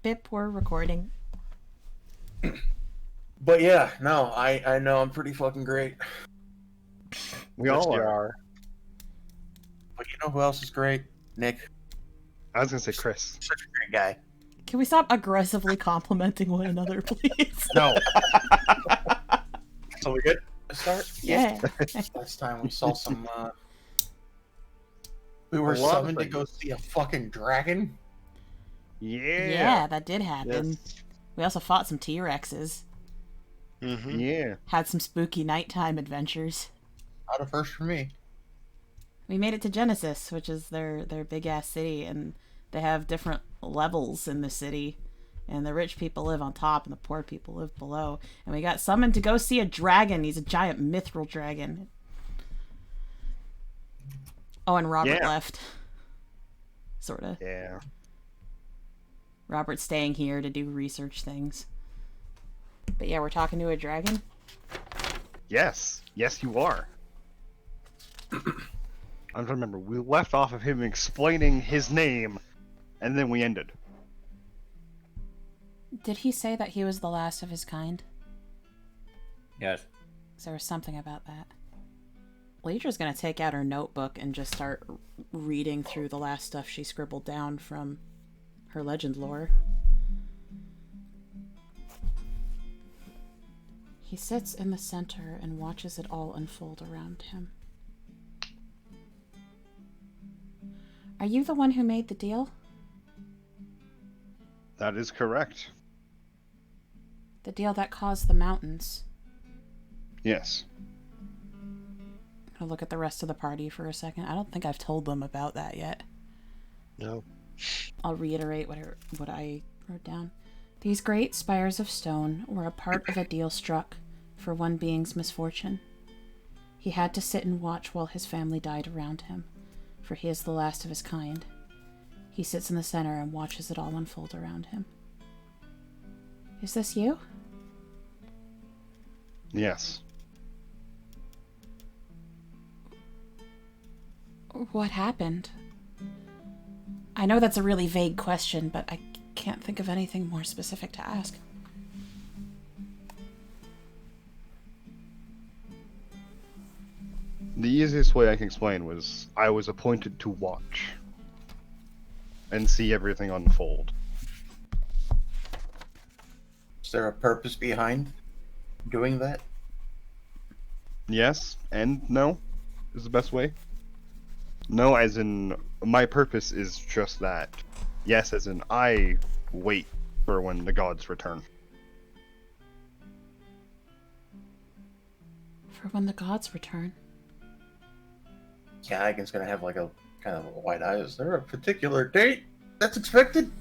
Bip, we're recording. But yeah, no, I know I'm pretty fucking great. We all are. But you know who else is great? Nick. I was gonna say Chris. Such a great guy. Can we stop aggressively complimenting one another, please? No. So we good to start? Yeah. Last time we saw some, we were A lot of summoned to go things. see a fucking dragon. Yeah, that did happen. Yes. We also fought some T-Rexes. Mm-hmm. Yeah. Had some spooky nighttime adventures. Not a first for me. We made it to Genesis, which is their big-ass city, and they have different levels in the city. And the rich people live on top, and the poor people live below. And we got summoned to go see a dragon. He's a giant mithril dragon. Oh, and Robert left. Sorta. Yeah. Robert's staying here to do research things. But yeah, we're talking to a dragon. Yes. Yes, you are. I'm trying to remember. We left off of him explaining his name, and then we ended. Did he say that he was the last of his kind? Yes. 'Cause there was something about that. Ledra's gonna take out her notebook and just start reading through the last stuff she scribbled down from her legend lore. He sits in the center and watches it all unfold around him. Are you the one who made the deal? That is correct. The deal that caused the mountains? Yes. I'll look at the rest of the party for a second. I don't think I've told them about that yet. No. I'll reiterate what I wrote down. These great spires of stone were a part of a deal struck for one being's misfortune. He had to sit and watch while his family died around him, for he is the last of his kind. He sits in the center and watches it all unfold around him. Is this you? Yes. What happened? I know that's a really vague question, but I can't think of anything more specific to ask. The easiest way I can explain was I was appointed to watch and see everything unfold. Is there a purpose behind doing that? Yes and no is the best way. No, as in, my purpose is just that. Yes, as in, I wait for when the gods return. For when the gods return. Yeah, Hagen's gonna have like a kind of a wide eye. Is there a particular date that's expected?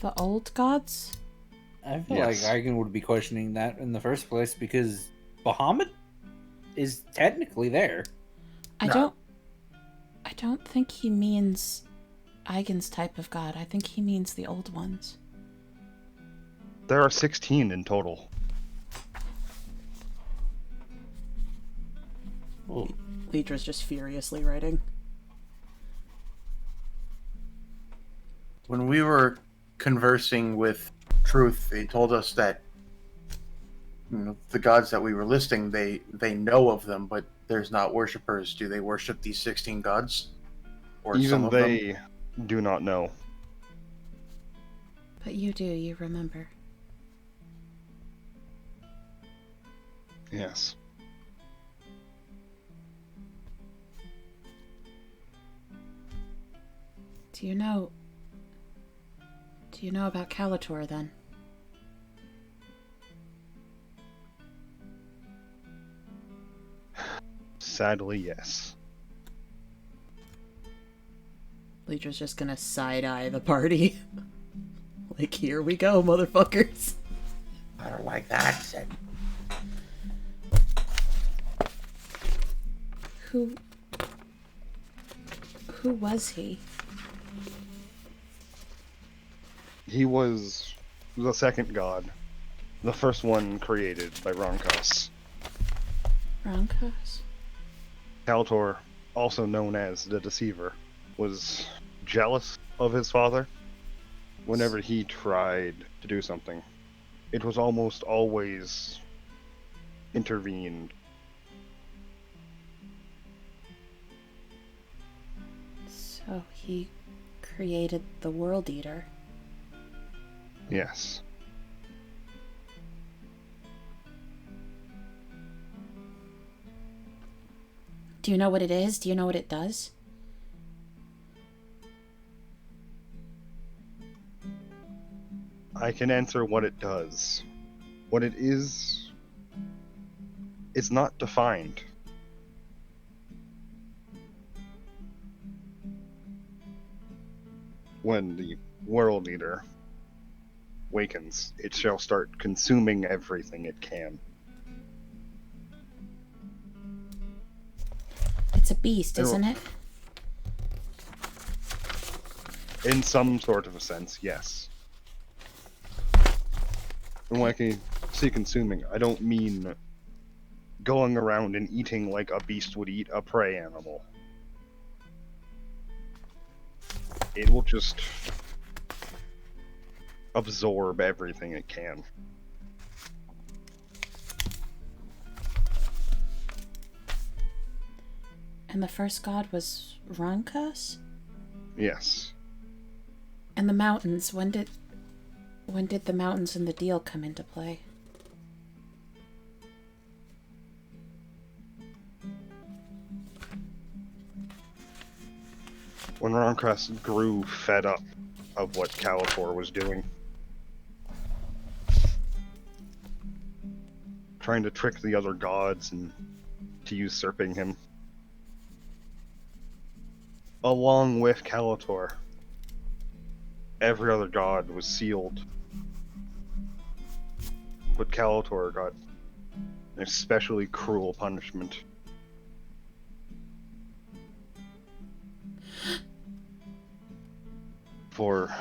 The old gods? I feel Yes. like Eigen would be questioning that in the first place because Bahamut is technically there. I No. don't think he means Eigen's type of god. I think he means the old ones. There are 16 in total. Oh. Ledra's just furiously writing. When we were conversing with Truth, they told us that the gods that we were listing, they know of them, but there's not worshippers. Do they worship these 16 gods? Or some Even of them? they do not know. But you do, you remember. Yes. Do you know about Kalitor then? Sadly, yes. Ledra's just gonna side-eye the party. Like, here we go, motherfuckers. I don't like that accent. Who was he? He was the second god. The first one created by Ronkas. Ronkas? Kalitor, also known as the Deceiver, was jealous of his father whenever he tried to do something. It was almost always intervened. So he created the World Eater. Yes. Do you know what it is? Do you know what it does? I can answer what it does. What it is, it's not defined. When the World Eater wakens, it shall start consuming everything it can. It's a beast, isn't it? In some sort of a sense, yes. And when I say consuming, I don't mean going around and eating like a beast would eat a prey animal. It will just absorb everything it can. And the first god was Rankas? Yes. And the mountains, when did the mountains and the deal come into play? When Roncrest grew fed up of what Kalitor was doing, trying to trick the other gods and to usurping him, along with Kalitor, every other god was sealed. But Kalitor got an especially cruel punishment. For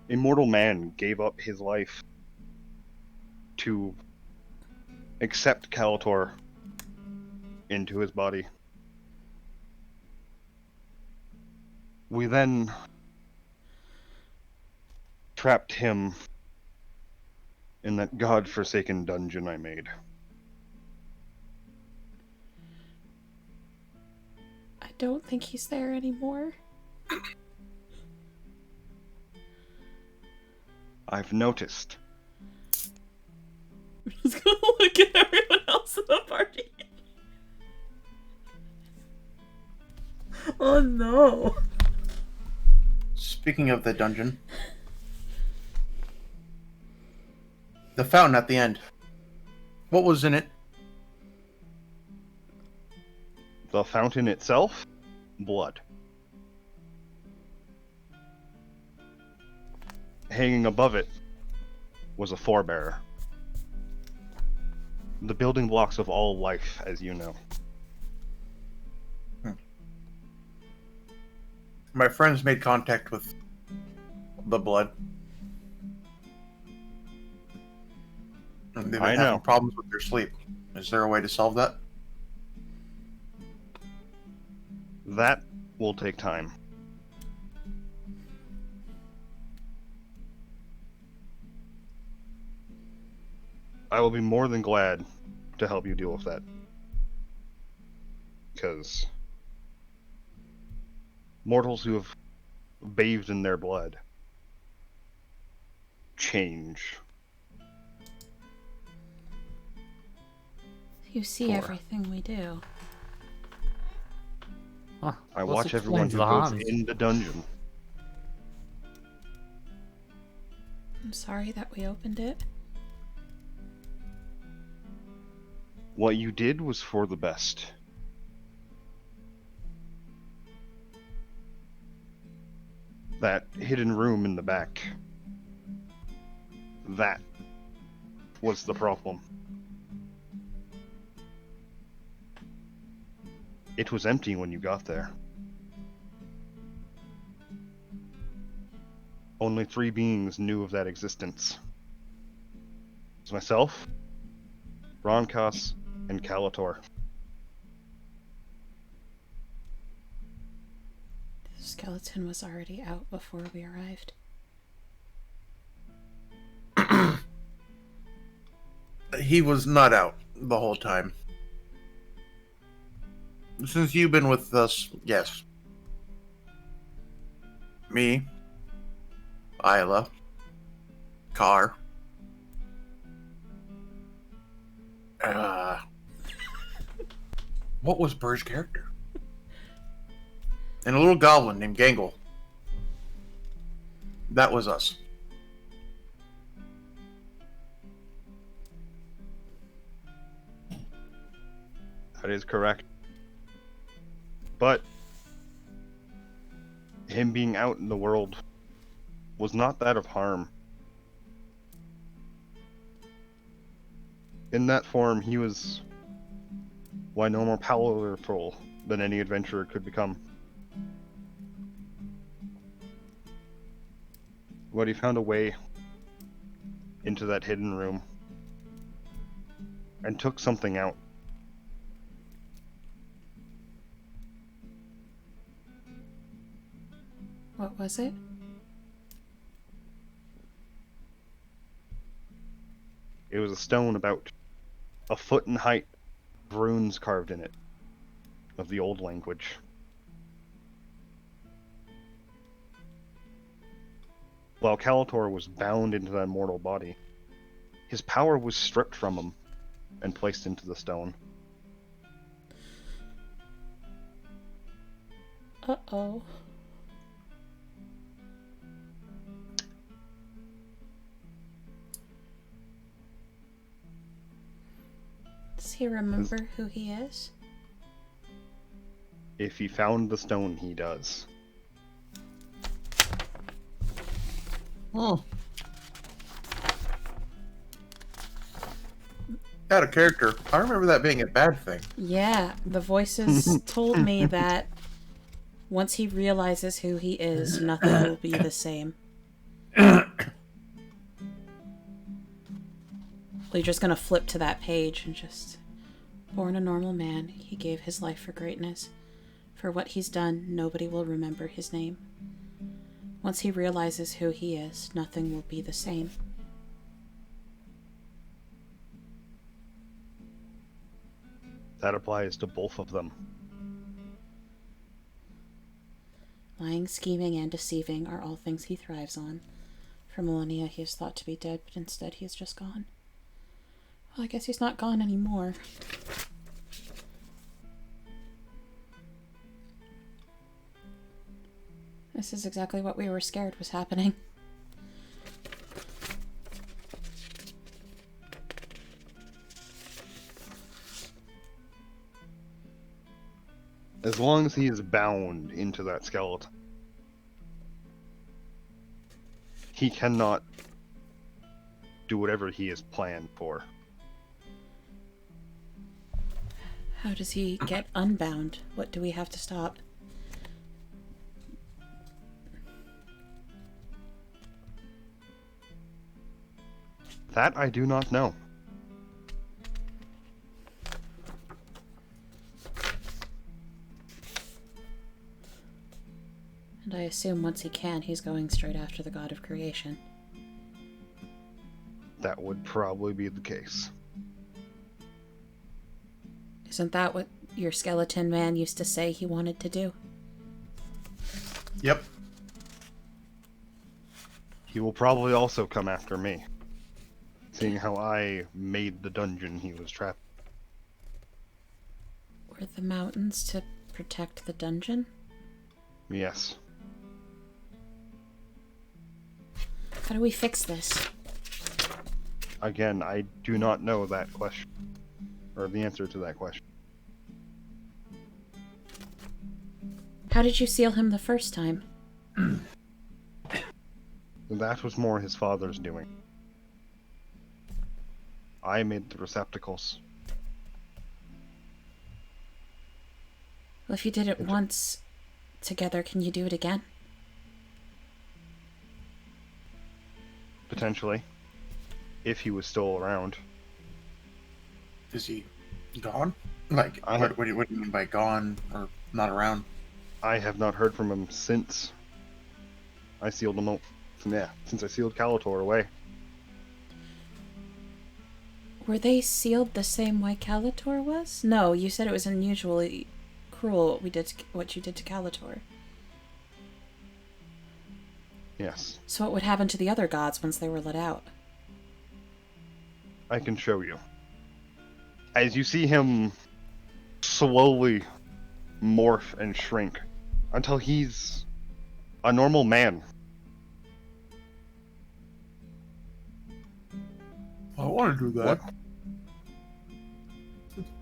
a mortal man gave up his life to accept Kalitor into his body. We then trapped him in that god-forsaken dungeon I made. I don't think he's there anymore. I've noticed. I'm just gonna look at everyone else in the party. Oh no. Speaking of the dungeon, the fountain at the end. What was in it? The fountain itself? Blood. Hanging above it was a forebearer. The building blocks of all life, as you know. My friends made contact with the blood. And they've I been know. having problems with their sleep. Is there a way to solve that? That will take time. I will be more than glad to help you deal with that. Because mortals who have bathed in their blood change. You see everything we do. Huh, I this watch everyone explains who the goes Hans. in the dungeon. I'm sorry that we opened it. What you did was for the best. That hidden room in the back. That was the problem. It was empty when you got there. Only 3 beings knew of that existence. It was myself, Ronkas, and Kalitor. This skeleton was already out before we arrived. He was not out the whole time. Since you've been with us, yes. Me, Isla, Car. What was Burr's character? And a little goblin named Gangle. That was us. That is correct. But him being out in the world was not that of harm. In that form, he was no more powerful than any adventurer could become. But he found a way into that hidden room and took something out. What was it? It was a stone about a foot in height, runes carved in it, of the old language. While Kalitor was bound into that mortal body, his power was stripped from him and placed into the stone. Uh-oh. Does he remember who he is? If he found the stone, he does. Oh. Out of character. I remember that being a bad thing. Yeah, the voices told me that once he realizes who he is, nothing will be the same. We're just gonna flip to that page and just... Born a normal man, he gave his life for greatness. For what he's done, nobody will remember his name. Once he realizes who he is, nothing will be the same. That applies to both of them. Lying, scheming, and deceiving are all things he thrives on. For millennia he is thought to be dead, but instead he is just gone. Well, I guess he's not gone anymore. This is exactly what we were scared was happening. As long as he is bound into that skeleton, he cannot do whatever he is planned for. How does he get unbound? What do we have to stop? That I do not know. And I assume once he can, he's going straight after the god of creation. That would probably be the case. Isn't that what your skeleton man used to say he wanted to do? Yep. He will probably also come after me, seeing how I made the dungeon he was trapped. Were the mountains to protect the dungeon? Yes. How do we fix this? Again, I do not know that question, or the answer to that question. How did you seal him the first time? That was more his father's doing. I made the receptacles. Well, if you did it once together, can you do it again? Potentially. If he was still around. Is he gone? Like, what do you mean by gone or not around? I have not heard from him since I sealed him since I sealed Kalitor away. Were they sealed the same way Kalitor was? No, you said it was unusually cruel what you did to Kalitor. Yes. So what would happen to the other gods once they were let out? I can show you. As you see him slowly morph and shrink until he's a normal man. I want to do that.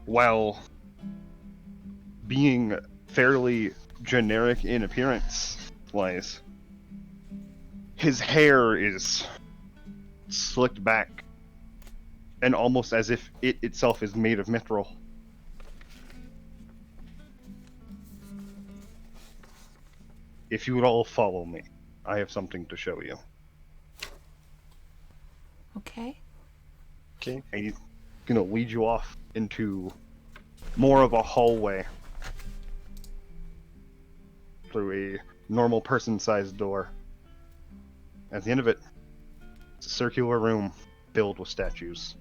While being fairly generic in appearance-wise, his hair is slicked back, and almost as if it itself is made of mithril. If you would all follow me, I have something to show you. Okay. Okay. And he's gonna lead you off into more of a hallway through a normal person-sized door. At the end of it, it's a circular room filled with statues.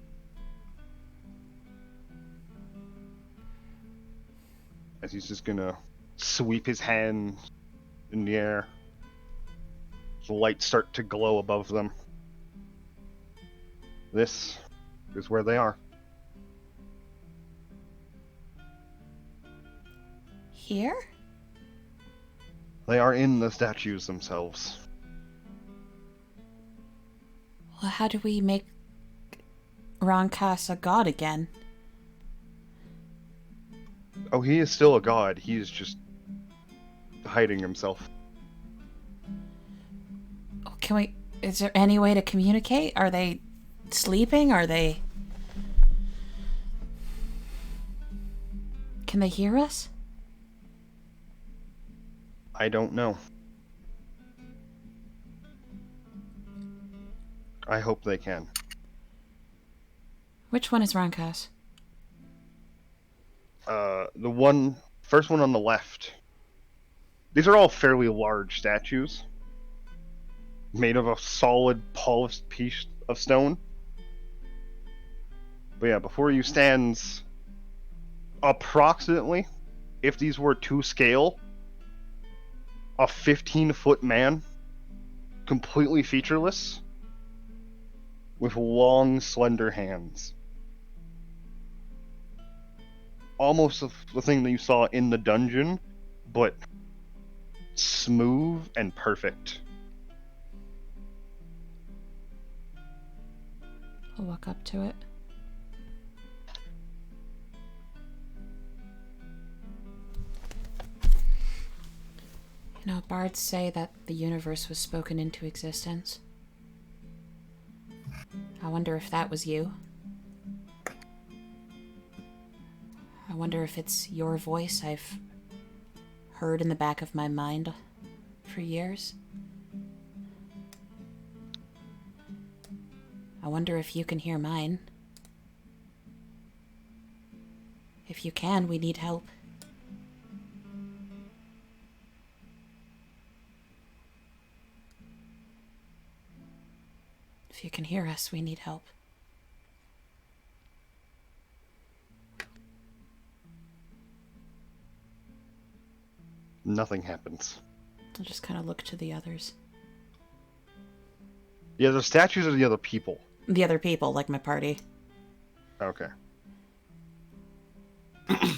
As he's just gonna sweep his hand in the air, the lights start to glow above them. This is where they are. Here? They are in the statues themselves. Well, how do we make Ronkas a god again? Oh, he is still a god. He is just hiding himself. Is there any way to communicate? Are they sleeping? Can they hear us? I don't know. I hope they can. Which one is Ronkas? The first one on the left. These are all fairly large statues, made of a solid, polished piece of stone. But yeah, before you stands approximately, if these were to scale, a 15-foot man, completely featureless, with long, slender hands. Almost the thing that you saw in the dungeon, but smooth and perfect. I'll walk up to it. You know, bards say that the universe was spoken into existence. I wonder if that was you. I wonder if it's your voice I've heard in the back of my mind for years. I wonder if you can hear mine. If you can, we need help. If you can hear us, we need help. Nothing happens. I'll just kind of look to the others. Yeah, the statues are the other people. The other people, like my party. Okay. I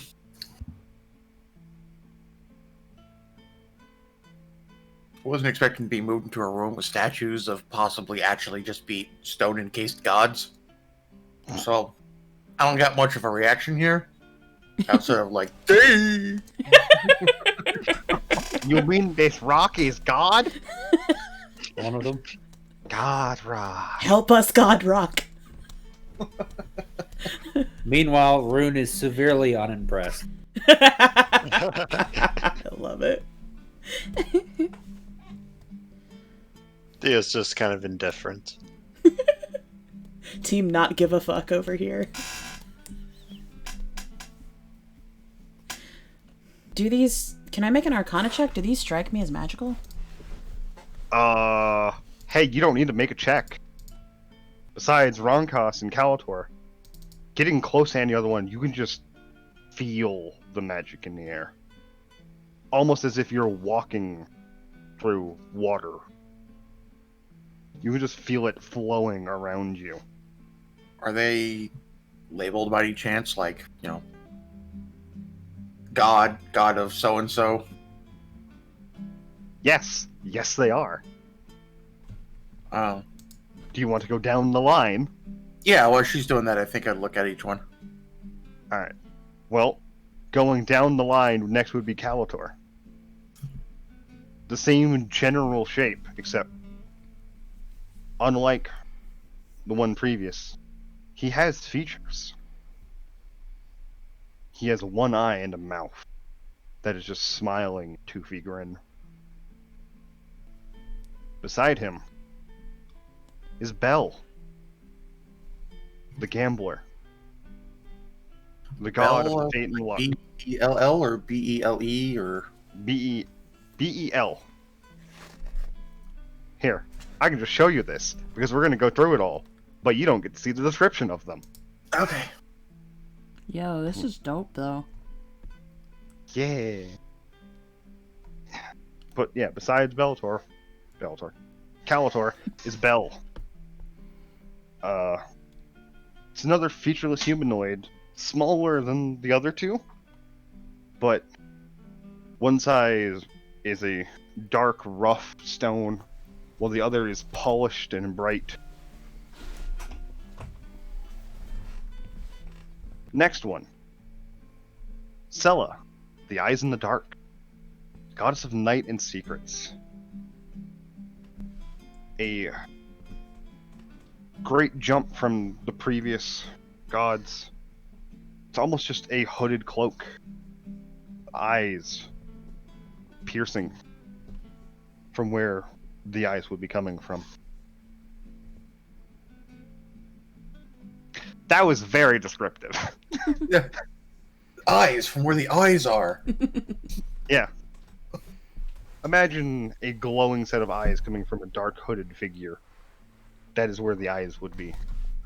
wasn't expecting to be moved into a room with statues of possibly actually just be stone encased gods. So, I don't got much of a reaction here. I'm sort of like, "Dang!" You mean this rock is God? One of them. God rock. Help us, God Rock! Meanwhile, Rune is severely unimpressed. I love it. Thea's just kind of indifferent. Team not give a fuck over here. Do these... Can I make an Arcana check? Do these strike me as magical? Hey, you don't need to make a check. Besides Ronkos and Kalitor, getting close to any other one, you can just feel the magic in the air. Almost as if you're walking through water. You can just feel it flowing around you. Are they labeled by any chance? Like, you know, God of so-and-so? Yes, they are. Oh. Do you want to go down the line? Yeah, while she's doing that, I think I'd look at each one. Alright. Well, going down the line, next would be Kalitor. The same general shape, except unlike the one previous, he has features. He has one eye and a mouth that is just smiling, toothy grin. Beside him is Bell, the gambler, the god Bell, of fate and luck. B-E-L-L or B-E-L-E or... B-E-L. Here, I can just show you this, because we're going to go through it all, but you don't get to see the description of them. Okay. Yo, this is dope, though. Yeah. But yeah, besides Kalitor is Bell. It's another featureless humanoid, smaller than the other two, but one side is a dark, rough stone, while the other is polished and bright. Next one. Sela, the Eyes in the Dark, goddess of night and secrets. A great jump from the previous gods. It's almost just a hooded cloak. Eyes piercing from where the eyes would be coming from. That was very descriptive. Yeah. Eyes, from where the eyes are. Yeah. Imagine a glowing set of eyes coming from a dark hooded figure. That is where the eyes would be.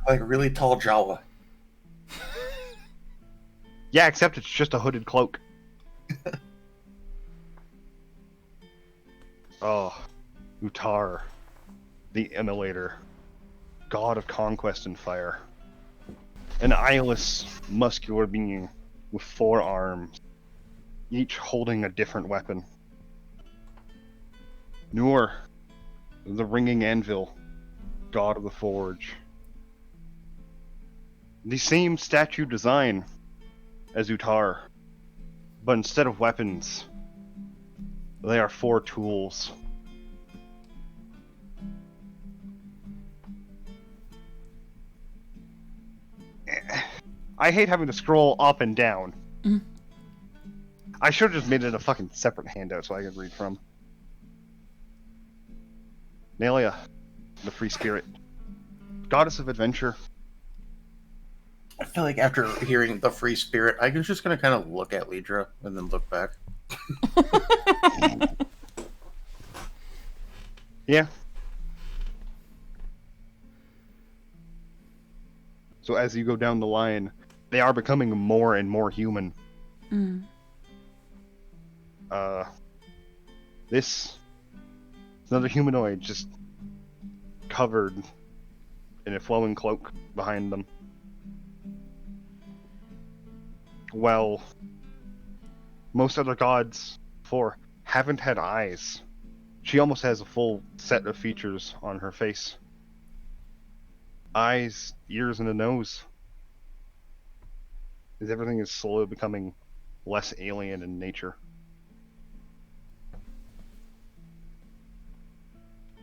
Like a really tall Jawa. Yeah, except it's just a hooded cloak. Oh, Utar, the Immolator, god of conquest and fire. An eyeless, muscular being with 4 arms, each holding a different weapon. Nur, the ringing anvil, god of the forge. The same statue design as Utar, but instead of weapons, they are 4 tools. I hate having to scroll up and down. Mm. I should have just made it a fucking separate handout so I could read from. Nelia, the free spirit, goddess of adventure. I feel like after hearing the free spirit, I'm just going to kind of look at Lidra and then look back. Yeah. So as you go down the line, they are becoming more and more human. Mm. This is another humanoid just covered in a flowing cloak behind them. Well, most other gods before haven't had eyes. She almost has a full set of features on her face. Eyes, ears, and a nose. As everything is slowly becoming less alien in nature.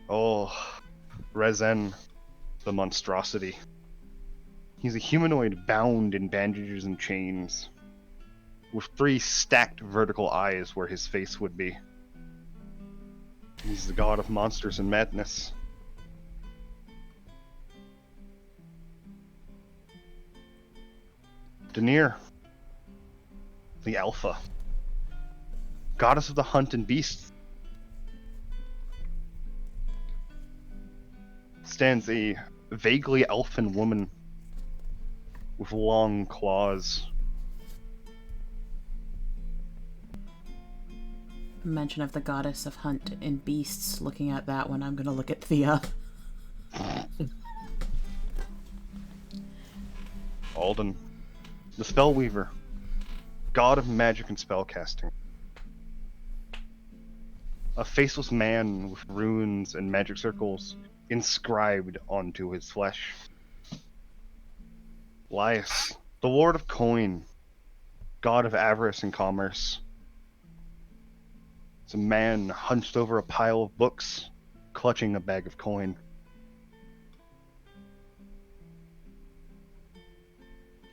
Oh, Rezen, the monstrosity. He's a humanoid bound in bandages and chains, with 3 stacked vertical eyes where his face would be. He's the god of monsters and madness. Denir, the Alpha, goddess of the hunt and beasts, stands a vaguely elfin woman with long claws. Mention of the goddess of hunt and beasts. Looking at that one, I'm gonna look at Thea. Alden, the Spellweaver, god of magic and spellcasting. A faceless man with runes and magic circles inscribed onto his flesh. Laius, the Lord of Coin, god of avarice and commerce. It's a man hunched over a pile of books, clutching a bag of coin.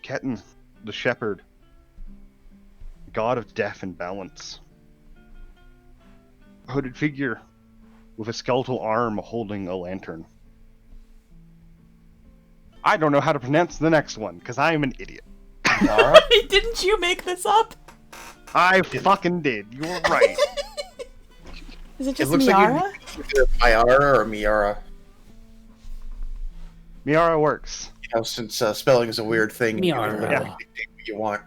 Ketan, the Shepherd, god of death and balance. A hooded figure with a skeletal arm holding a lantern. I don't know how to pronounce the next one, because I am an idiot. Didn't you make this up? I fucking did. You were right. Is it just looks Miara? like either Miara or Miara. Miara works. You know, since spelling is a weird thing, you can Miara. literally dictate what you want.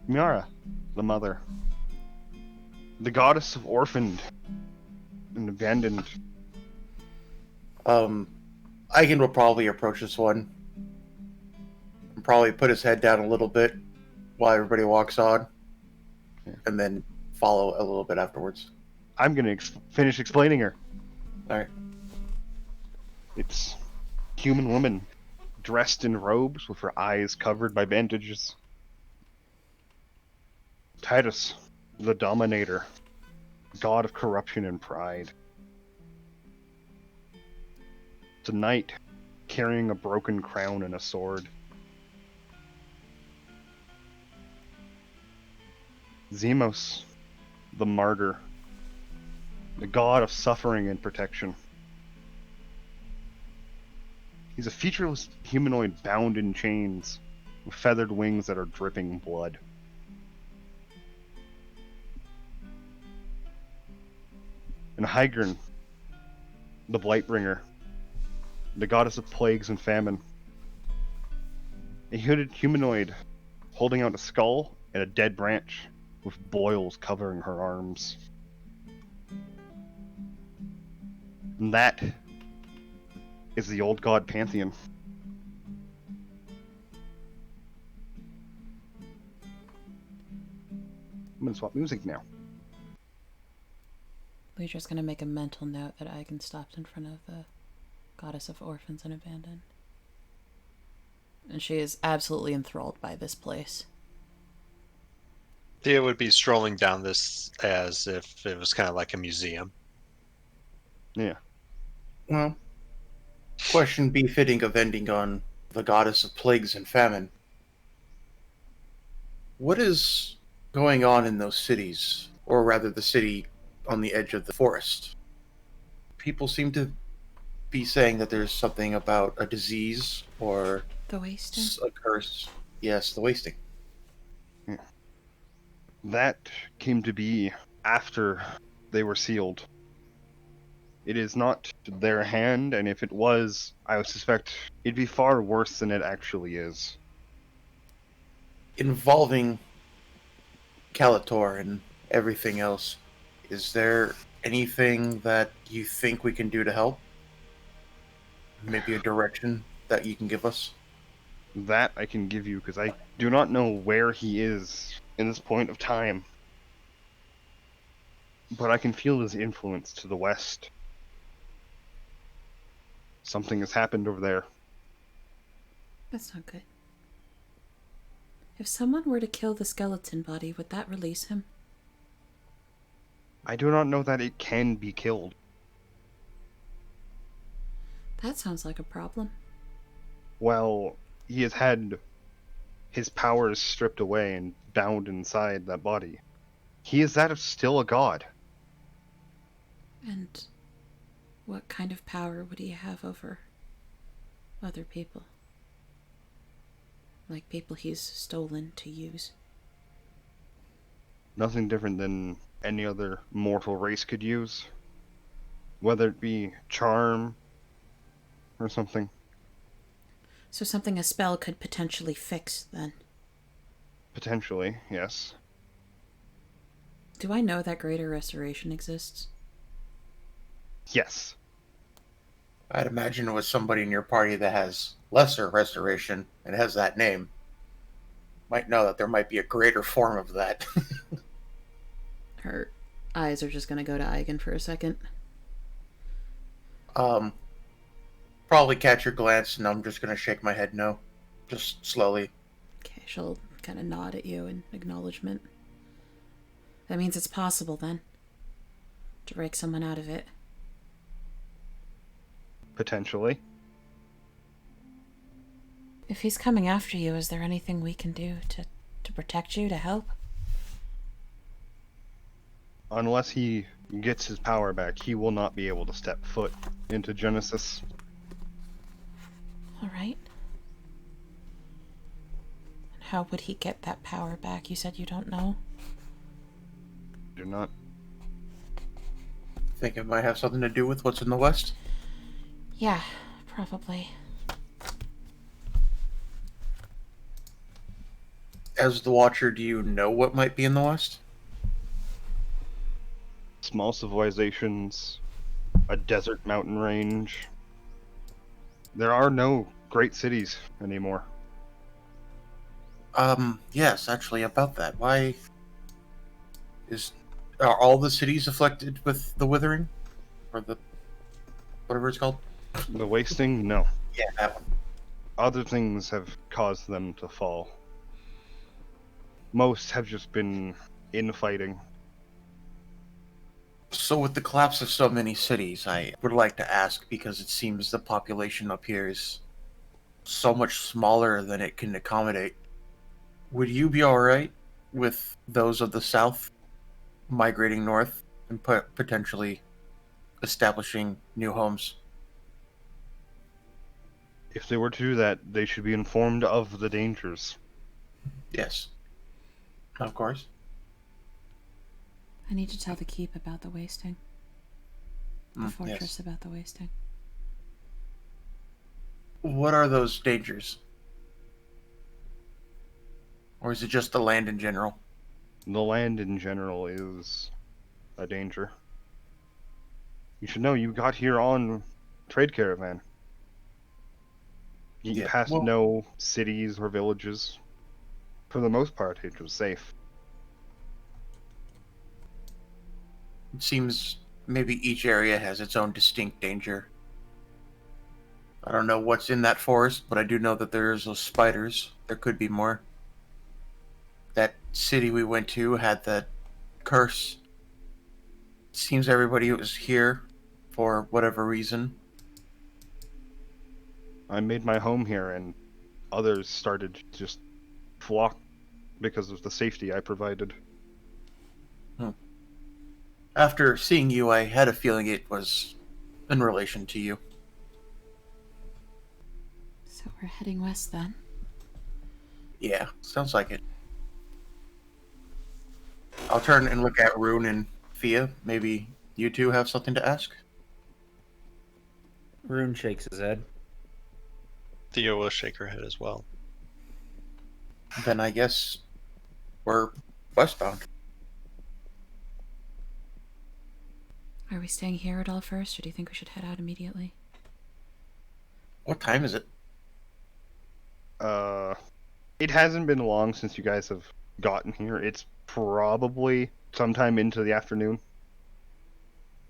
Miara, the mother. The goddess of orphaned and abandoned. Eigen will probably approach this one. And probably put his head down a little bit while everybody walks on. And then follow a little bit afterwards. I'm gonna finish explaining her. Alright. It's human woman, dressed in robes with her eyes covered by bandages. Titus, the Dominator, god of corruption and pride. It's a knight carrying a broken crown and a sword. Zemos, the Martyr, the god of suffering and protection. He's a featureless humanoid bound in chains, with feathered wings that are dripping blood. And Hygern, the Blightbringer, the goddess of plagues and famine. A hooded humanoid holding out a skull and a dead branch, with boils covering her arms. And that is the old god pantheon. I'm gonna swap music now. We're just gonna make a mental note that Eigen stopped in front of the goddess of orphans and abandoned. And she is absolutely enthralled by this place. Thea would be strolling down this as if it was kind of like a museum. Yeah. Well, question befitting of ending on the goddess of plagues and famine. What is going on in those cities, or rather the city on the edge of the forest? People seem to be saying that there's something about a disease or The wasting? a curse. Yes, the wasting. That came to be after they were sealed. It is not their hand, and if it was, I would suspect it'd be far worse than it actually is. Involving Kalitor and everything else, is there anything that you think we can do to help? Maybe a direction that you can give us? That I can give you, because I do not know where he is in this point of time. But I can feel his influence to the west. Something has happened over there. That's not good. If someone were to kill the skeleton body, would that release him? I do not know that it can be killed. That sounds like a problem. Well, he has had his powers stripped away and bound inside that body. He is that of still a god. And what kind of power would he have over other people? Like people he's stolen to use? Nothing different than any other mortal race could use. Whether it be charm or something. So something a spell could potentially fix, then. Potentially, yes. Do I know that greater restoration exists? Yes. I'd imagine it was somebody in your party that has lesser restoration and has that name. Might know that there might be a greater form of that. Her eyes are just going to go to Eigen for a second. Probably catch your glance, and I'm just gonna shake my head no. Just slowly. Okay, she'll kind of nod at you in acknowledgement. That means it's possible, then, to break someone out of it. Potentially. If he's coming after you, is there anything we can do to protect you, to help? Unless he gets his power back, he will not be able to step foot into Genesis. All right. And how would he get that power back? You said you don't know? Do not. Think it might have something to do with what's in the west? Yeah, probably. As the Watcher, do you know what might be in the west? Small civilizations, a desert mountain range. There are no great cities anymore. Yes, actually, about that. Why are all the cities afflicted with the withering? Or the whatever it's called? The wasting, no. Yeah, that one. Other things have caused them to fall. Most have just been infighting. So with the collapse of so many cities, I would like to ask, because it seems the population up here is so much smaller than it can accommodate. Would you be alright with those of the south migrating north and potentially establishing new homes? If they were to do that, they should be informed of the dangers. Yes. Of course. I need to tell the keep about the wasting. The fortress Yes. about the wasting. What are those dangers? Or is it just the land in general? The land in general is a danger. You should know you got here on trade caravan. You Yeah, passed well- no cities or villages. For the most part, it was safe. It seems maybe each area has its own distinct danger. I don't know what's in that forest, but I do know that there's those spiders. There could be more. That city we went to had that curse. It seems everybody was here for whatever reason. I made my home here, and others started to just flock because of the safety I provided. After seeing you, I had a feeling it was in relation to you. So we're heading west then. Yeah, sounds like it. I'll turn and look at Rune and Thia. Maybe you two have something to ask? Rune shakes his head. Thea will shake her head as well. Then I guess we're westbound. Are we staying here at all first, or do you think we should head out immediately? What time is it? It hasn't been long since you guys have gotten here. It's probably sometime into the afternoon.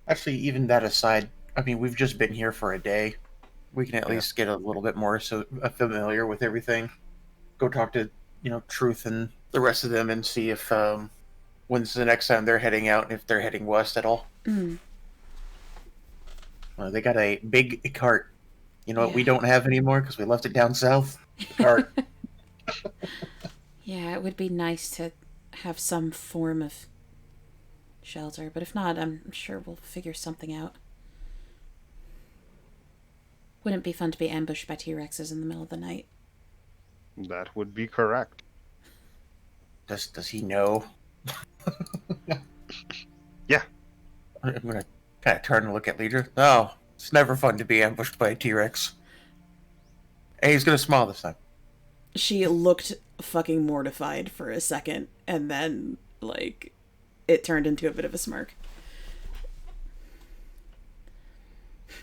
Actually, even that aside, I mean, we've just been here for a day. We can at least get a little bit more familiar with everything. Go talk to, Truth and the rest of them and see if when's the next time they're heading out and if they're heading west at all. Mm. They got a big cart. You know what we Yeah. don't have anymore because we left it down south? The cart. Yeah, it would be nice to have some form of shelter, but if not, I'm sure we'll figure something out. Wouldn't it be fun to be ambushed by T-Rexes in the middle of the night? That would be correct. Does he know? Yeah. I'm gonna kind of turn and look at Leader. No, it's never fun to be ambushed by a T-Rex. Hey, he's gonna smile this time. She looked fucking mortified for a second, and then, like, it turned into a bit of a smirk.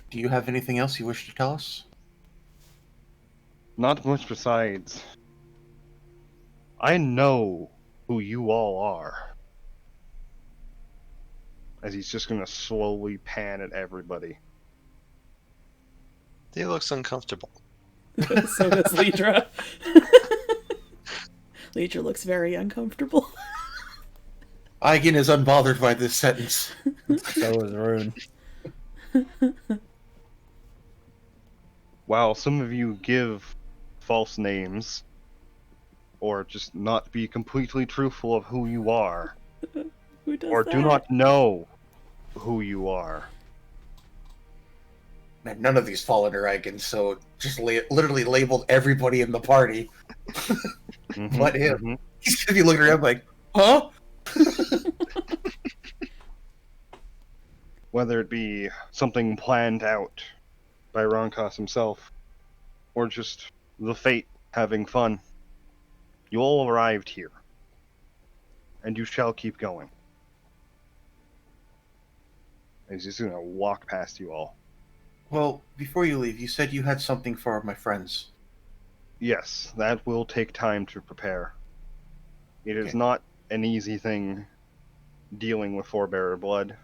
Do you have anything else you wish to tell us? Not much besides. I know who you all are. As he's just gonna slowly pan at everybody. He looks uncomfortable. So does Lidra. Lidra looks very uncomfortable. Eigen is unbothered by this sentence. So is Rune. While some of you give false names, or just not be completely truthful of who you are, Who does or that? do not know who you are. Man, none of these fall under Eigen, so just literally labeled everybody in the party. Mhm, But him. mhm. He's gonna be looking around like, huh? Whether it be something planned out by Ronkos himself, or just the fate having fun, you all arrived here, and you shall keep going. He's just gonna walk past you all. Well, before you leave, you said you had something for my friends. Yes, that will take time to prepare. It is Okay. not an easy thing dealing with Forebearer blood.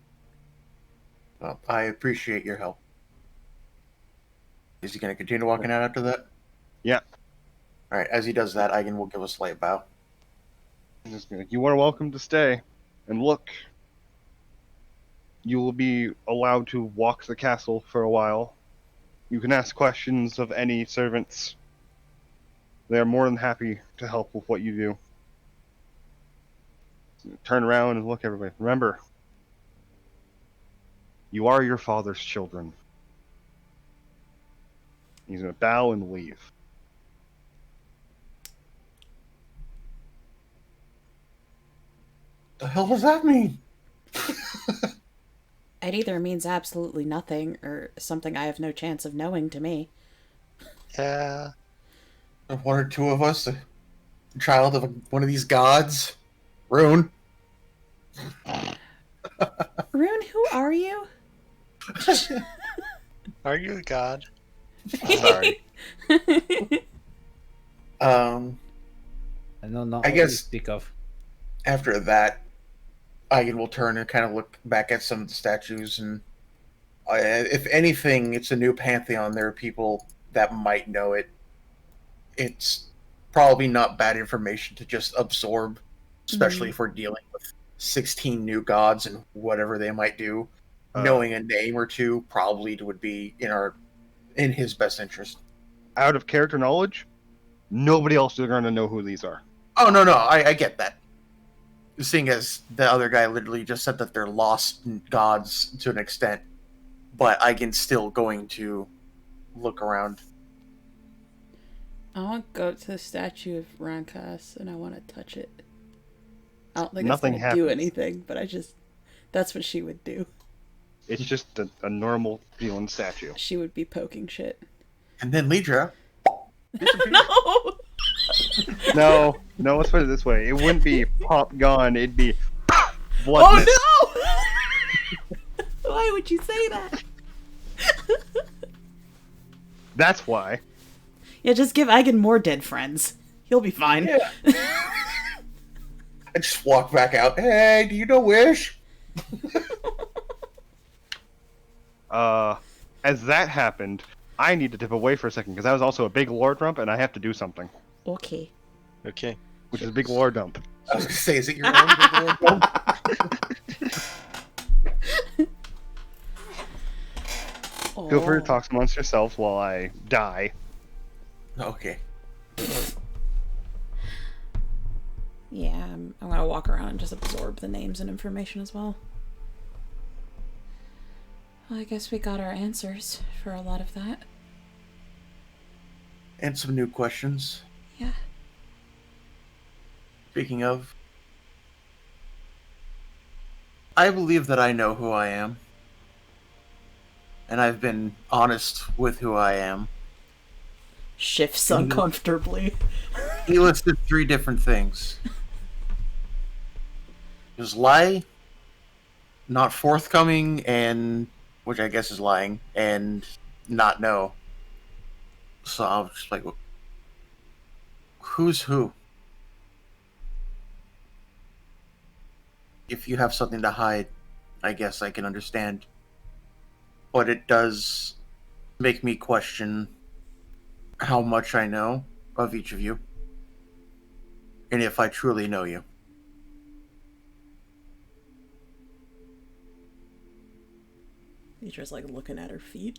Well, I appreciate your help. Is he going to continue walking out after that? Yeah. Alright, as he does that, Eigen will give a slight bow. I'm just gonna, you are welcome to stay. And look, you will be allowed to walk the castle for a while. You can ask questions of any servants. They are more than happy to help with what you do. Turn around and look at everybody. Remember, you are your father's children. He's gonna bow and leave. The hell does that mean? It either means absolutely nothing or something I have no chance of knowing to me. Yeah. One or two of us, a child of one of these gods? Rune? Rune, who are you? Are you a god? Sorry. I know not I what you guess- speak of. After that, Eigen will turn and kind of look back at some of the statues, and if anything, it's a new pantheon. There are people that might know it. It's probably not bad information to just absorb, especially if we're dealing with 16 new gods and whatever they might do. Knowing a name or two probably would be in his best interest. Out of character knowledge, nobody else is gonna know who these are. Oh, no, I get that. Seeing as the other guy literally just said that they're lost gods to an extent, but Eigen's still going to look around. I want to go to the statue of Rankas and I want to touch it. I don't think Nothing it's going to do happens. anything, but that's what she would do. It's just a normal feeling statue. She would be poking shit. And then Lidra. No! No, let's put it this way. It wouldn't be pop gone, it'd be blood. Oh no! Why would you say that? That's why. Yeah, just give Eigen more dead friends. He'll be fine. Yeah. I just walk back out. Hey, do you know Wish? As that happened, I need to dip away for a second because that was also a big lore dump, and I have to do something, Okay. Okay. which is a big lore dump. I was going to say, is it your own big Lord? Feel free to Oh. talk amongst yourselves while I die. Okay. Yeah, I'm gonna walk around and just absorb the names and information as well. Well, I guess we got our answers for a lot of that. And some new questions. Yeah. Speaking of, I believe that I know who I am. And I've been honest with who I am. Shifts And uncomfortably. he listed 3 different things. There's lie, not forthcoming, and which I guess is lying, and not know. So I was just like, who's who? If you have something to hide, I guess I can understand. But it does make me question how much I know of each of you, and if I truly know you. He's just like looking at her feet.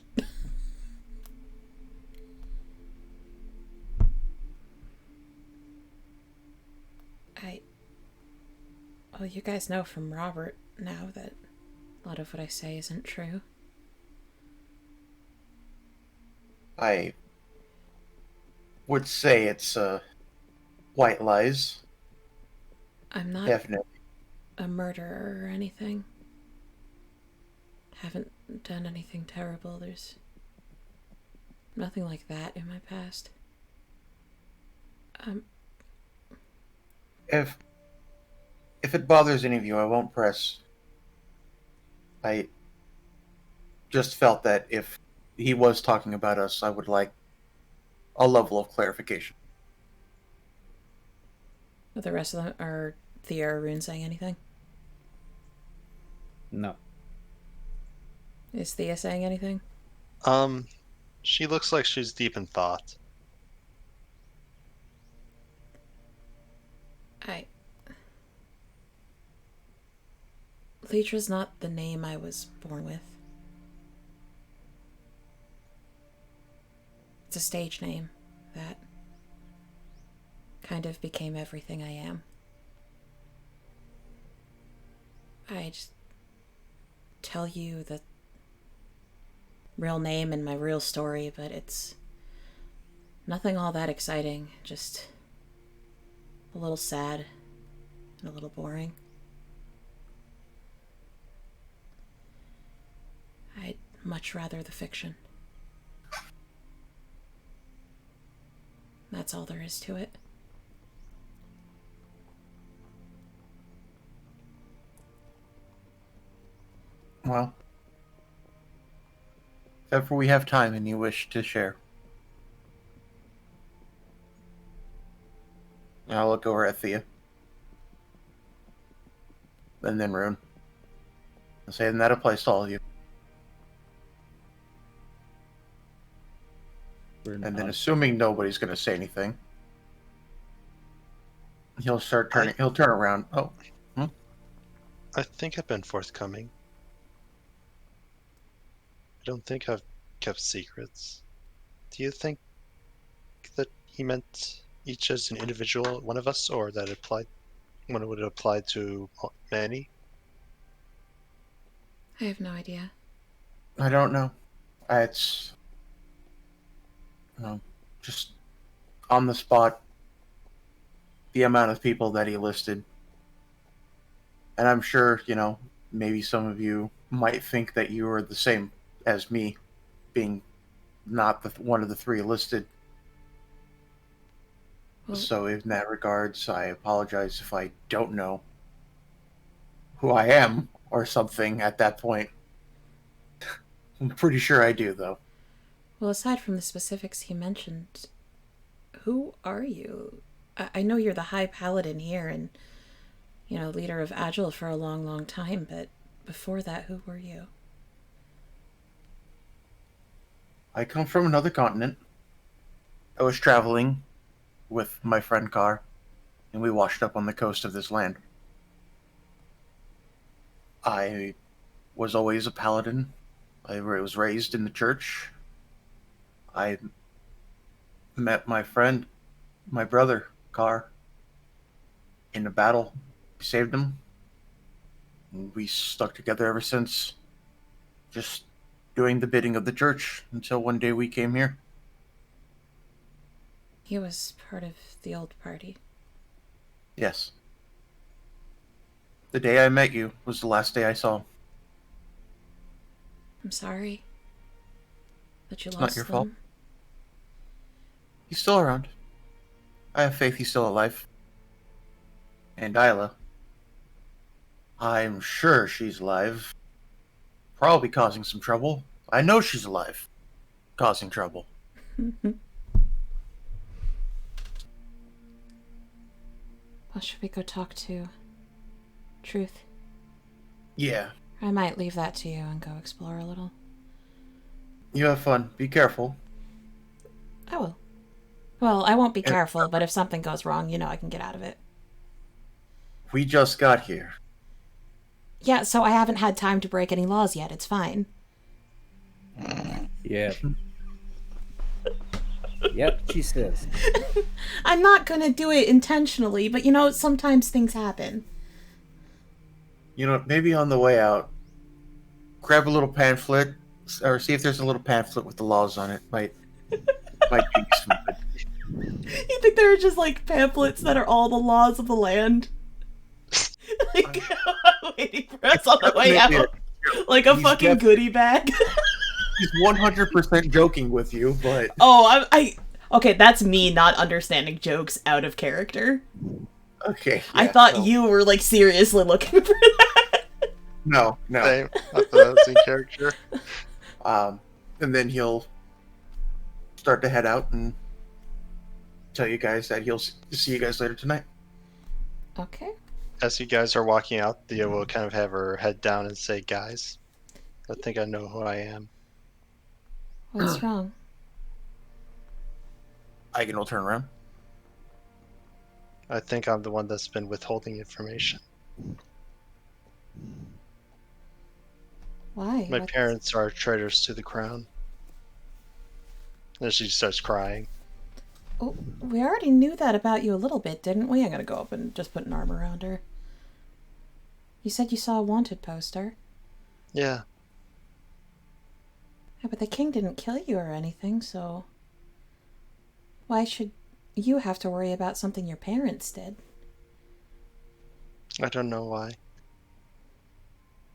Well, you guys know from Robert now that a lot of what I say isn't true. I would say it's white lies. I'm not Definitely. a murderer or anything. Haven't done anything terrible. There's nothing like that in my past. If it bothers any of you, I won't press. I just felt that if he was talking about us, I would like a level of clarification. Are the rest of them, are Thea or Rune saying anything? No. Is Thea saying anything? She looks like she's deep in thought. Lidra's not the name I was born with. It's a stage name that kind of became everything I am. I just tell you the real name and my real story, but it's nothing all that exciting, just a little sad and a little boring. I'd much rather the fiction. That's all there is to it. Well, if ever we have time and you wish to share. I'll look over at Thea. And then Rune. I'll say, and that applies to all of you. And then assuming nobody's going to say anything, he'll turn around. Oh. I think I've been forthcoming. I don't think I've kept secrets. Do you think that he meant each as an individual one of us, or that it would apply to many? I have no idea. I don't know. It's just on the spot, the amount of people that he listed. And I'm sure, maybe some of you might think that you were the same as me, being not one of the 3 listed. Well, so in that regards, I apologize if I don't know who I am or something at that point. I'm pretty sure I do, though. Well, aside from the specifics he mentioned, who are you? I know you're the High Paladin here and, leader of Agile for a long, long time, but before that, who were you? I come from another continent. I was traveling with my friend Carr, and we washed up on the coast of this land. I was always a paladin. I was raised in the church. I met my friend, my brother, Carr, in a battle. We saved him. And we stuck together ever since, just doing the bidding of the church until one day we came here. He was part of the old party. Yes. The day I met you was the last day I saw him. I'm sorry that you It's lost not your them. fault. He's still around. I have faith he's still alive. And Isla. I'm sure she's alive. Probably causing some trouble. I know she's alive. Causing trouble. Well, should we go talk to Truth? Yeah. I might leave that to you and go explore a little. You have fun. Be careful. I will. Well, I won't be careful, but if something goes wrong, you know I can get out of it. We just got here. Yeah, so I haven't had time to break any laws yet. It's fine. Yeah. Yep, she says. I'm not gonna do it intentionally, but you know, sometimes things happen. You know, maybe on the way out, grab a little pamphlet, or see if there's a little pamphlet with the laws on it. Might be some good. You think there are just like pamphlets that are all the laws of the land? Like, waiting for us on the way out. Like a fucking goodie bag. He's 100% joking with you, but... Oh, okay, that's me not understanding jokes out of character. Okay. I yeah, thought no. you were like seriously looking for that. No. Same. I thought that was in character. And then he'll start to head out and tell you guys that he'll see you guys later tonight. Okay. As you guys are walking out, Thea will kind of have her head down and say, "Guys, I think I know who I am." What's wrong? Eigen will turn around. I think I'm the one that's been withholding information. Why? My What's- parents are traitors to the crown. And she starts crying. Oh, we already knew that about you a little bit, didn't we? I'm gonna go up and just put an arm around her. You said you saw a wanted poster. Yeah, Yeah, but the king didn't kill you or anything, so... Why should you have to worry about something your parents did? I don't know why.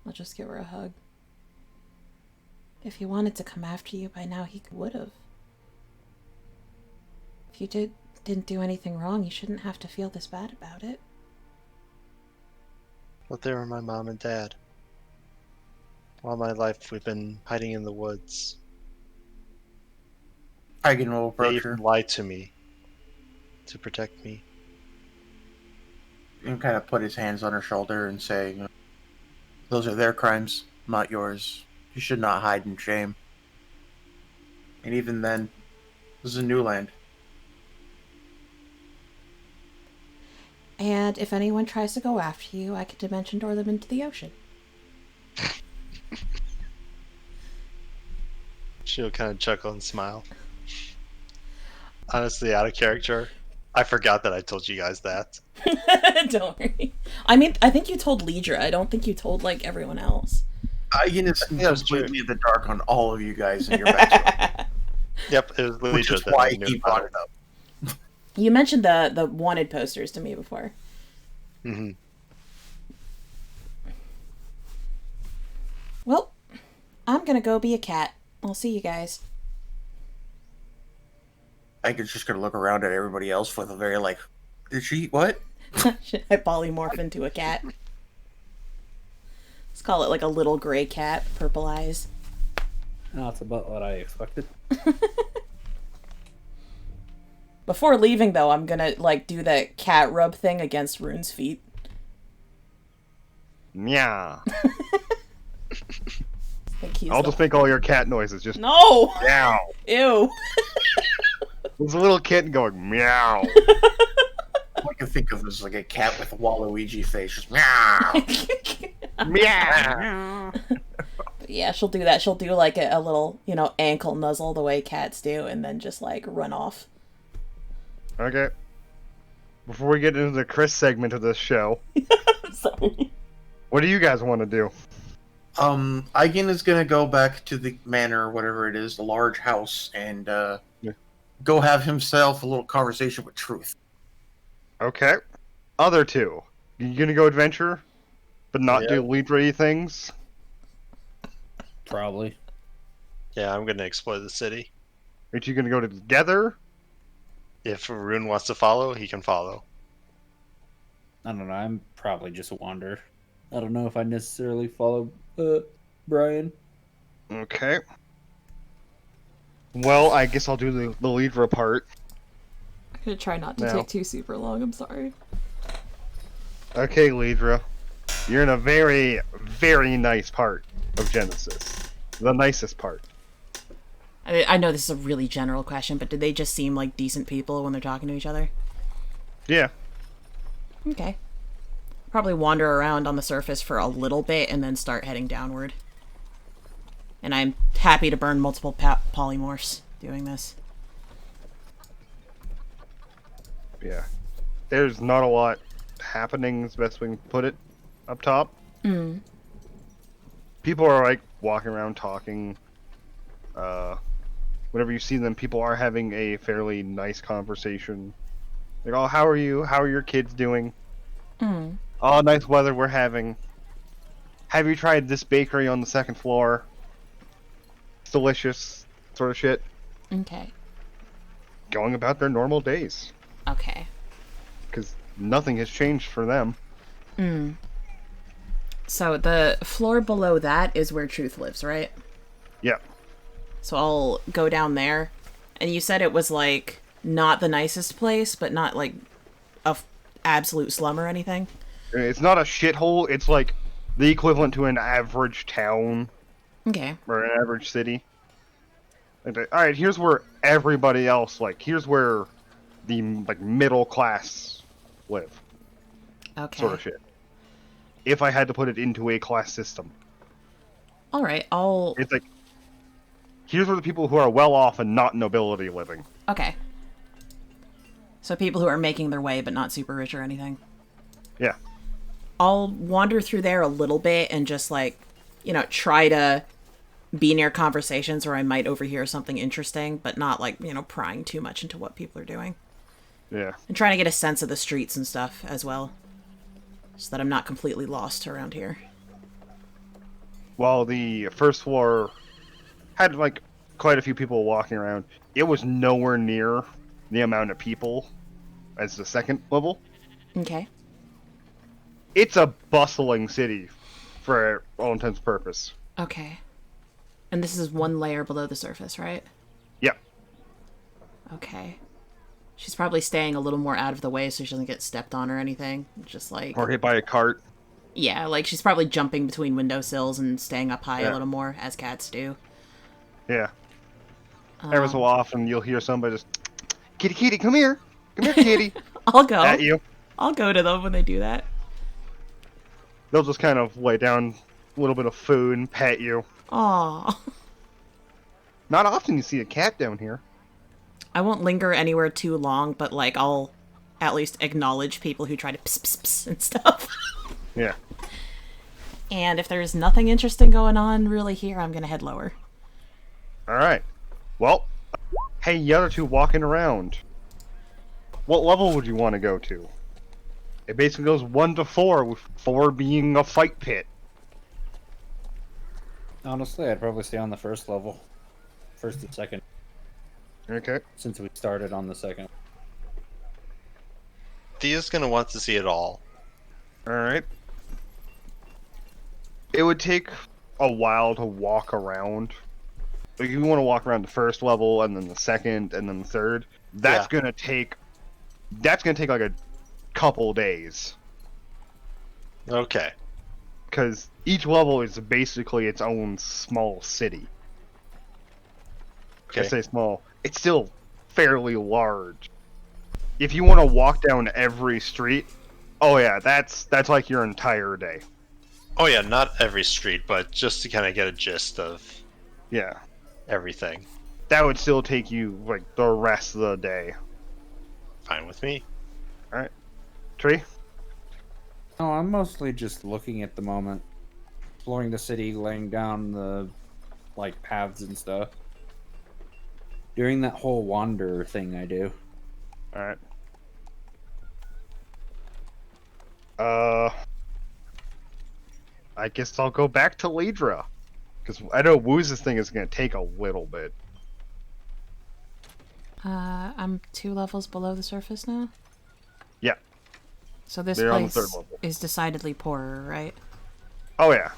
I'll just give her a hug. If he wanted to come after you by now, he would have. If you didn't do anything wrong, you shouldn't have to feel this bad about it. But they were my mom and dad. All my life we've been hiding in the woods. Eigen will They approach her even lied to me to protect me. and kind of put his hands on her shoulder and say, "Those are their crimes, not yours. You should not hide in shame. And even then, this is a new land. And if anyone tries to go after you, I could dimension door them into the ocean." She'll kind of chuckle and smile. Honestly, out of character, I forgot that I told you guys that. Don't worry. I mean, I think you told Lidra. I don't think you told, like, everyone else. Eigen is that's true. completely in the dark on all of you guys in your backstory, Yep, it was which Leisha is that why I knew he brought about. it up. You mentioned the wanted posters to me before. Mm-hmm. Well, I'm gonna go be a cat. I'll see you guys. Eigen's just gonna look around at everybody else with a very did she, what? Should I polymorph into a cat? Let's call it like a little gray cat, purple eyes. No, it's about what I expected. Before leaving, though, I'm gonna, like, do that cat rub thing against Rune's feet. Meow. Think he's I'll the- just make all your cat noises. Just No! meow. Ew! There's a little kitten going meow. All I can think of is like a cat with a Waluigi face, just meow. Meow. But yeah, she'll do that. She'll do, like, a little, ankle nuzzle the way cats do, and then just, like, run off. Okay. Before we get into the Chris segment of this show, Sorry. what do you guys want to do? Eigen is gonna go back to the manor, or whatever it is, the large house, and go have himself a little conversation with Truth. Okay. Other two. You gonna go adventure? but not Yeah. do lead-ready things. Probably. Yeah, I'm gonna explore the city. Aren't you gonna go together? If Rune wants to follow, he can follow. I don't know. I'm probably just a wanderer. I don't know if I necessarily follow Bryan. Okay. Well, I guess I'll do the leader part. I'm gonna try not to No. take too super long, I'm sorry. Okay, Lidra. You're in a very, very nice part of Genesis. The nicest part. I know this is a really general question, but do they just seem like decent people when they're talking to each other? Yeah. Okay. Probably wander around on the surface for a little bit and then start heading downward. And I'm happy to burn multiple polymorphs doing this. Yeah. There's not a lot happening, is the best way to put it, up top. Mm. People are, like, walking around talking. Whenever you see them, people are having a fairly nice conversation. Like, oh, how are you? How are your kids doing? Mm. Oh, nice weather we're having. Have you tried this bakery on the second floor? It's delicious, sort of shit. Okay. Going about their normal days. Okay. Because nothing has changed for them. Mm. So the floor below that is where Truth lives, right? Yeah. So I'll go down there. And you said it was, like, not the nicest place, but not, like, a absolute slum or anything? It's not a shithole, it's like the equivalent to an average town. Okay. Or an average city. Alright, here's where everybody else, like, here's where the, like, middle class live. Okay. Sort of shit. If I had to put it into a class system. Alright, I'll... It's like, here's where the people who are well off and not nobility living. Okay. So people who are making their way but not super rich or anything. Yeah. I'll wander through there a little bit and just, like, you know, try to be near conversations where I might overhear something interesting, but not, like, you know, prying too much into what people are doing. Yeah. And trying to get a sense of the streets and stuff as well. So that I'm not completely lost around here. While the first floor had, like, quite a few people walking around, it was nowhere near the amount of people as the second level. Okay. It's a bustling city for all intents and purposes. Okay. And this is one layer below the surface, right? Yep. Okay. She's probably staying a little more out of the way so she doesn't get stepped on or anything. Just like... Or hit by a cart. Yeah, like she's probably jumping between windowsills and staying up high a Yeah. little more, as cats do. Yeah. Every so often you'll hear somebody just, kitty, kitty, come here. Come here, kitty. I'll go. At you. I'll go to them when they do that. They'll just kind of lay down a little bit of food and pet you. Aww. Not often you see a cat down here. I won't linger anywhere too long, but, like, I'll at least acknowledge people who try to pss pss pss and stuff. Yeah. And if there's nothing interesting going on really here, I'm gonna head lower. Alright. Well, hey, you other two walking around. What level would you want to go to? It basically goes 1 to 4, with 4 being a fight pit. Honestly, I'd probably stay on the first level. First and second, Okay. since we started on the second. Thia's gonna want to see it all. Alright. It would take a while to walk around. Like, if you want to walk around the first level, and then the second, and then the third, that's gonna take like a couple days. Okay. Because each level is basically its own small city. I Okay. say small. It's still fairly large. If you want to walk down every street, oh yeah, that's like your entire day. Oh yeah, not every street, but just to kind of get a gist of Yeah. everything. That would still take you, like, the rest of the day. Fine with me. Tree? No, I'm mostly just looking at the moment. Exploring the city, laying down the, like, paths and stuff. During that whole wander thing I do. Alright. I guess I'll go back to Lidra. Because I know Woo's thing is going to take a little bit. I'm 2 levels below the surface now. Yeah. So this They're on the place 3rd level. is decidedly poorer, right? Oh, yeah.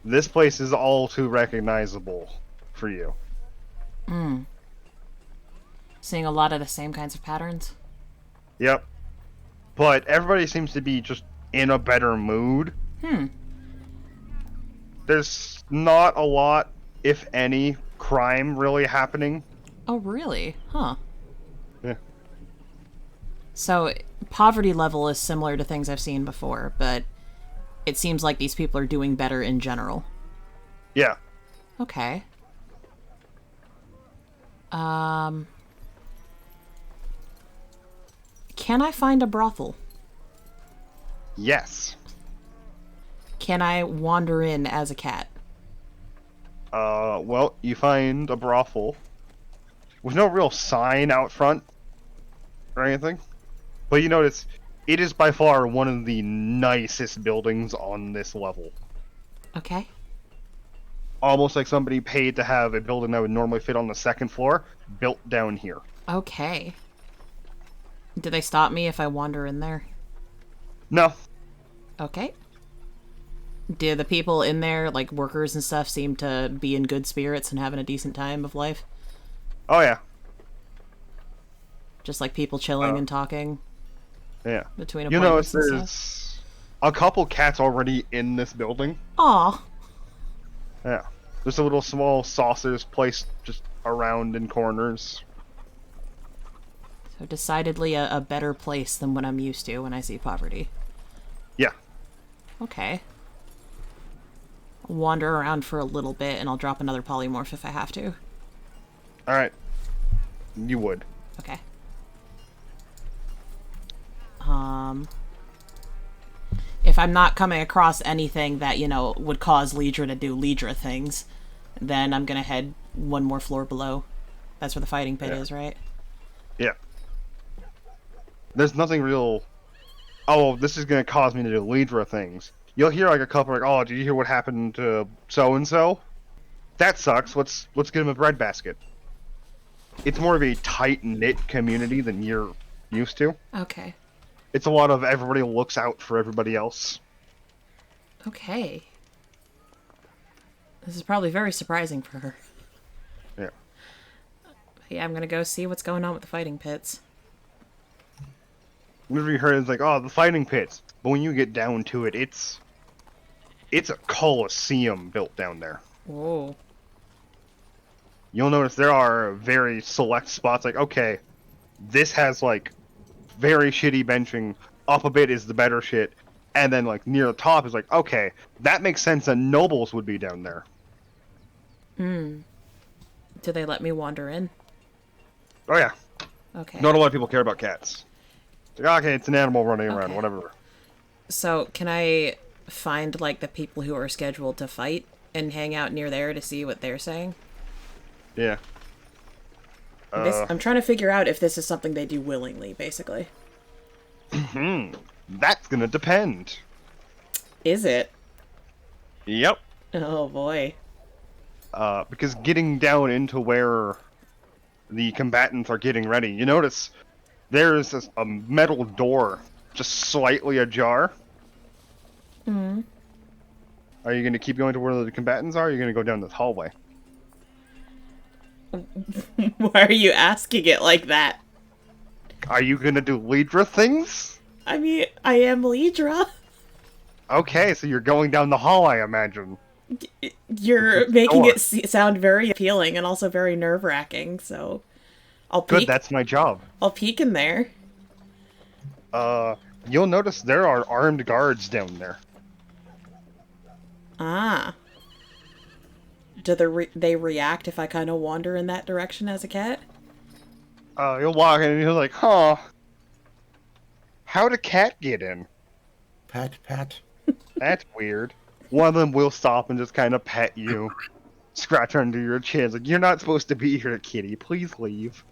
This place is all too recognizable for you. Seeing a lot of the same kinds of patterns. Yep. But everybody seems to be just in a better mood. There's not a lot, if any, crime really happening. Oh, really? Huh. Yeah. So, poverty level is similar to things I've seen before, but it seems like these people are doing better in general. Yeah. Okay. Can I find a brothel? Yes. Can I wander in as a cat? Well, you find a brothel with no real sign out front or anything. But you notice it is by far one of the nicest buildings on this level. Okay. Almost like somebody paid to have a building that would normally fit on the 2nd floor built down here. Okay. Do they stop me if I wander in there? No. Okay. Do the people in there, like workers and stuff, seem to be in good spirits and having a decent time of life? Oh, yeah. Just like people chilling and talking Yeah. between You notice appointments and there's stuff? a couple cats already in this building. Aw. Yeah. There's a little small saucers placed just around in corners. So decidedly a better place than what I'm used to when I see poverty. Yeah. Okay. I'll wander around for a little bit and I'll drop another polymorph if I have to. Alright. You would. Okay. If I'm not coming across anything that, would cause Lidra to do Lidra things, then I'm gonna head one more floor below. That's where the fighting pit is, right? Yeah. There's nothing real... Oh, this is gonna cause me to do Lidra things. You'll hear like a couple like, oh, did you hear what happened to so-and-so? That sucks. Let's get him a breadbasket. It's more of a tight-knit community than you're used to. Okay. It's a lot of everybody looks out for everybody else. Okay. This is probably very surprising for her. Yeah. Yeah, I'm gonna go see what's going on with the fighting pits. Whenever you heard it's like, oh, the fighting pits. But when you get down to it, it's a coliseum built down there. Whoa. You'll notice there are very select spots like, okay, this has like very shitty benching, up a bit is the better shit, and then like near the top is like, okay, that makes sense that nobles would be down there. Do they let me wander in? Oh yeah. Okay. Not a lot of people care about cats. It's like, okay, it's an animal running around, Okay. whatever. So, can I find, like, the people who are scheduled to fight and hang out near there to see what they're saying? Yeah. I'm trying to figure out if this is something they do willingly, basically. That's gonna depend. Is it? Yep. Oh, boy. Because getting down into where the combatants are getting ready, you notice there's a metal door just slightly ajar. Mm-hmm. Are you going to keep going to where the combatants are, or are you going to go down this hallway? Why are you asking it like that? Are you going to do Lidra things? I mean, I am Lidra. Okay, so you're going down the hall, I imagine. You're making it sound very appealing and also very nerve-wracking, so I'll peek. Good, that's my job. I'll peek in there. You'll notice there are armed guards down there. Ah. Do they react if I kind of wander in that direction as a cat? You'll walk in and you're like, huh. How'd a cat get in? Pat, pat. That's weird. One of them will stop and just kind of pet you. Scratch under your chin. It's like, you're not supposed to be here, kitty. Please leave.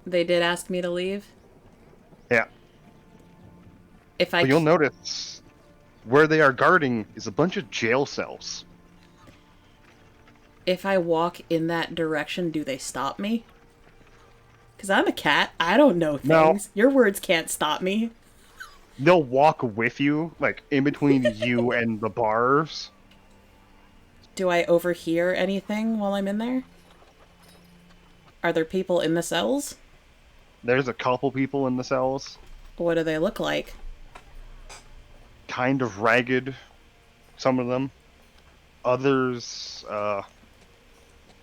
They did ask me to leave? Yeah. If I... But you'll notice Where they are guarding is a bunch of jail cells. If I walk in that direction, do they stop me? Because I'm a cat. I don't know things. No. Your words can't stop me. They'll walk with you, like, in between you and the bars. Do I overhear anything while I'm in there? Are there people in the cells? There's a couple people in the cells. What do they look like? Kind of ragged, some of them. Others,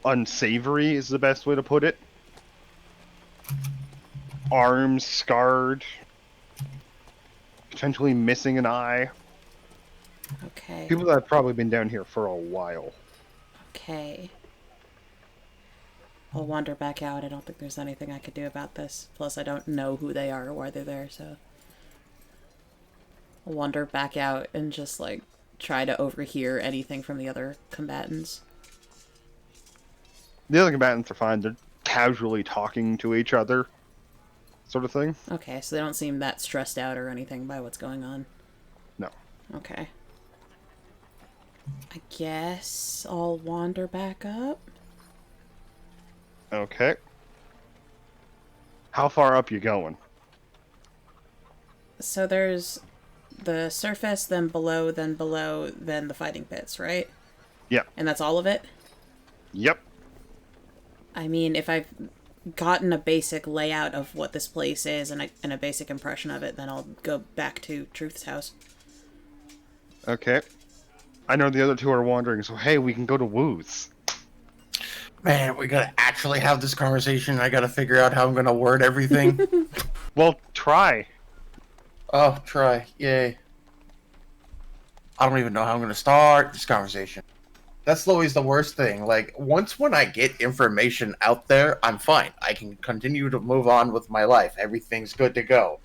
unsavory is the best way to put it. Arms scarred. Potentially missing an eye. Okay. People that have probably been down here for a while. Okay. I'll wander back out. I don't think there's anything I could do about this. Plus, I don't know who they are or why they're there, so... I'll wander back out and just, like, try to overhear anything from the other combatants. The other combatants are fine. They're casually talking to each other. Sort of thing. Okay, so they don't seem that stressed out or anything by what's going on. No. Okay. I guess I'll wander back up. Okay. How far up you going? So there's the surface, then below, then the fighting pits, right? Yep. And that's all of it? Yep. I mean, if I've gotten a basic layout of what this place is and a basic impression of it, then I'll go back to Truth's house. Okay. I know the other two are wandering, so hey, we can go to Woo's. Man, we gotta actually have this conversation. I gotta figure out how I'm gonna word everything. Well, try. Oh, try. Yay. I don't even know how I'm gonna start this conversation. That's always the worst thing. Like, once when I get information out there, I'm fine. I can continue to move on with my life. Everything's good to go.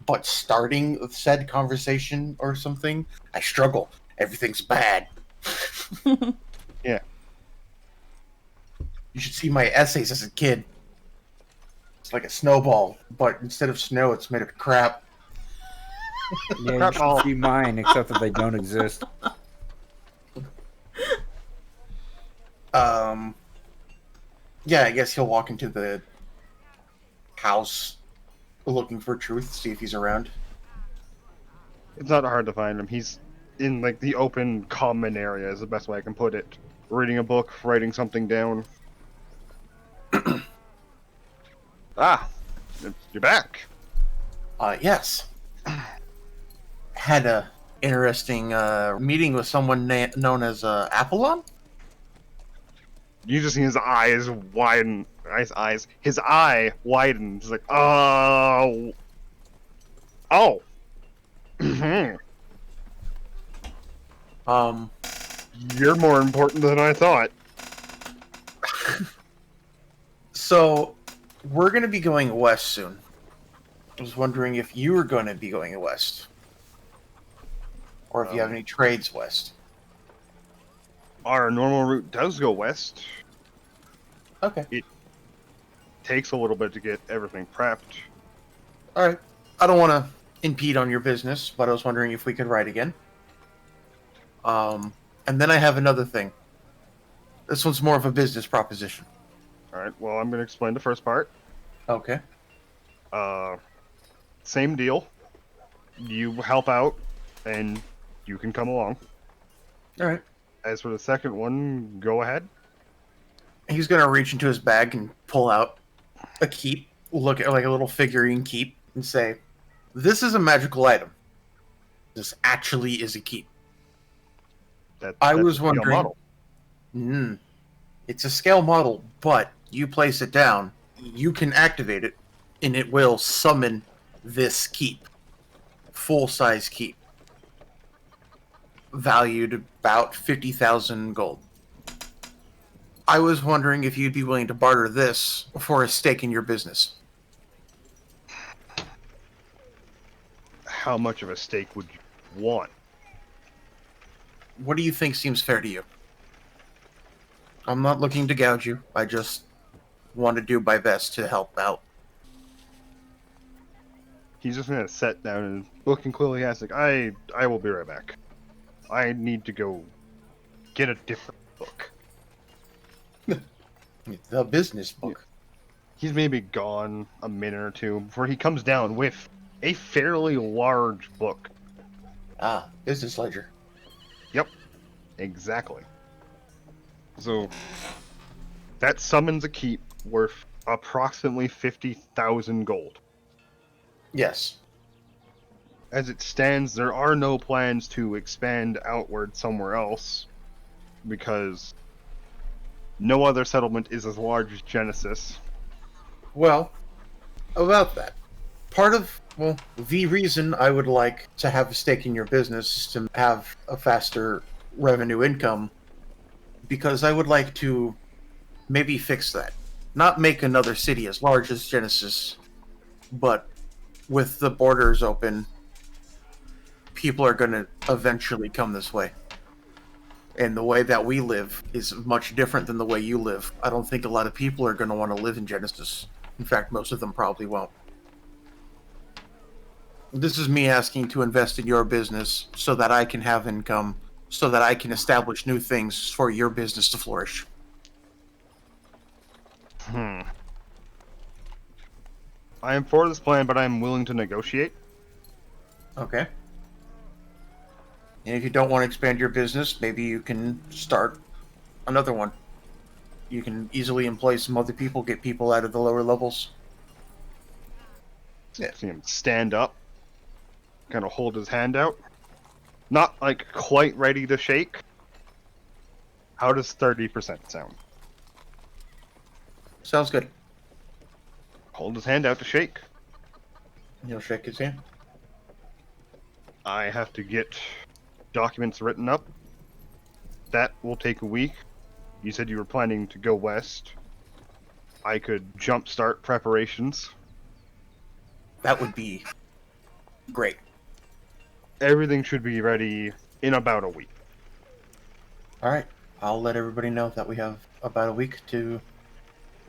But starting said conversation or something, I struggle. Everything's bad. Yeah. You should see my essays as a kid. It's like a snowball, but instead of snow, it's made of crap. Yeah, you Crap ball. should see mine, except that they don't exist. Yeah, I guess he'll walk into the house looking for Truth, see if he's around. It's not hard to find him. He's in, like, the open common area is the best way I can put it. Reading a book, writing something down. Ah, you're back. Yes. Had a interesting meeting with someone known as Apalon. You just see his eyes widen. His eye widens. He's like, oh. Oh. You're more important than I thought. So, we're going to be going west soon. I was wondering if you were going to be going west. Or if you have any trades west. Our normal route does go west. Okay. It takes a little bit to get everything prepped. Alright. I don't want to impede on your business, but I was wondering if we could ride again. And then I have another thing. This one's more of a business proposition. Alright, well, I'm going to explain the first part. Okay. Same deal. You help out, and you can come along. Alright. As for the second one, go ahead. He's going to reach into his bag and pull out a keep. Look at like a little figurine keep and say, "This is a magical item. This actually is a keep." I was wondering. It's a scale model, but you place it down, you can activate it, and it will summon this keep. Full-size keep. Valued about 50,000 gold. I was wondering if you'd be willing to barter this for a stake in your business. How much of a stake would you want? What do you think seems fair to you? I'm not looking to gouge you. I just want to do my best to help out. He's just gonna sit down and looking clearly ask, like, I will be right back. I need to go get a different book. The business book. He's maybe gone a minute or two before he comes down with a fairly large book. Ah, business ledger. Yep, exactly. So, that summons a keep worth approximately 50,000 gold. Yes. As it stands, there are no plans to expand outward somewhere else, because no other settlement is as large as Genesis. Well, about that. Part of, well, the reason I would like to have a stake in your business is to have a faster revenue income, because I would like to maybe fix that. Not make another city as large as Genesis, but with the borders open, people are going to eventually come this way. And the way that we live is much different than the way you live. I don't think a lot of people are going to want to live in Genesis. In fact, most of them probably won't. This is me asking to invest in your business so that I can have income, so that I can establish new things for your business to flourish. I am for this plan, but I am willing to negotiate. Okay. And if you don't want to expand your business, maybe you can start another one. You can easily employ some other people, get people out of the lower levels. Yeah. See him stand up, kind of hold his hand out. Not like quite ready to shake. How does 30% sound? Sounds good. Hold his hand out to shake. He'll shake his hand. I have to get documents written up. That will take a week. You said you were planning to go west. I could jumpstart preparations. That would be great. Everything should be ready in about a week. Alright. I'll let everybody know that we have about a week to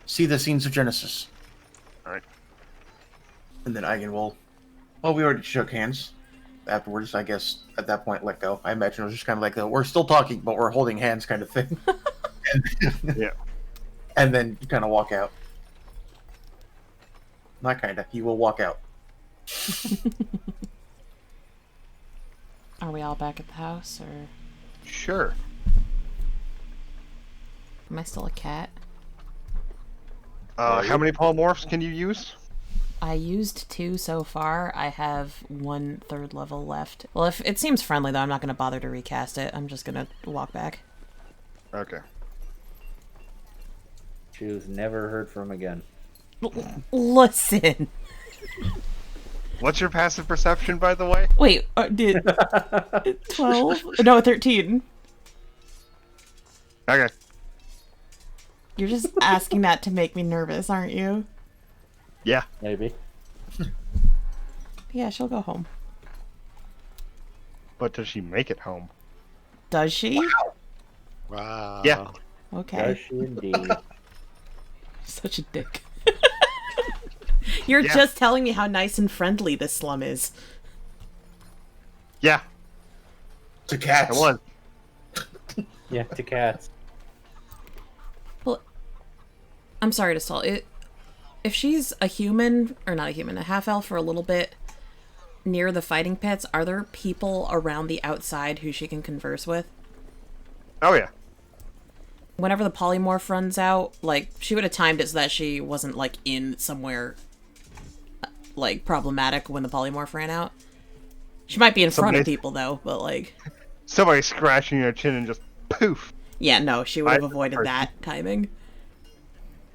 see the scenes of Genesis. Alright. And then Eigen will... Well, we already shook hands. Afterwards, I guess, at that point, let go. I imagine it was just kind of like, we're still talking, but we're holding hands kind of thing. Yeah. And then you kind of walk out. Not kind of. You will walk out. Are we all back at the house, or Sure. am I still a cat? How many polymorphs can you use? I used 2 so far. I have 1 third level left. Well, if it seems friendly, though, I'm not going to bother to recast it. I'm just going to walk back. Okay. She was never heard from again. Listen. What's your passive perception, by the way? Wait, did 12? No, 13. Okay. You're just asking that to make me nervous, aren't you? Yeah. Maybe. Yeah, she'll go home. But does she make it home? Does she? Wow. Yeah. Okay. Does she indeed? Such a dick. You're Yeah. just telling me how nice and friendly this slum is. Yeah, To cats. it was. Yeah, to cats. Well, I'm sorry to stall. If she's a human, or not a human, a half-elf for a little bit near the fighting pits, are there people around the outside who she can converse with? Oh, yeah. Whenever the polymorph runs out, like, she would have timed it so that she wasn't, like, in somewhere, like, problematic when the polymorph ran out. She might be in front of Somebody- people, though, but, like... Somebody scratching her chin and just poof. Yeah, no, she would have I- avoided that timing.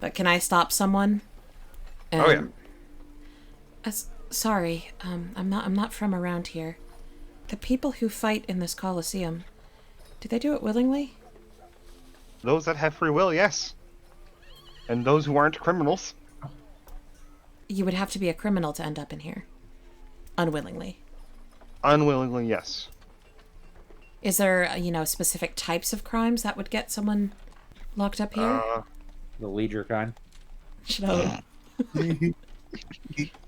But can I stop someone? Oh, yeah. Sorry, I'm not from around here. The people who fight in this coliseum, do they do it willingly? Those that have free will, yes. And those who aren't criminals. You would have to be a criminal to end up in here. Unwillingly. Unwillingly, yes. Is there, specific types of crimes that would get someone locked up here? The leader kind. Should I...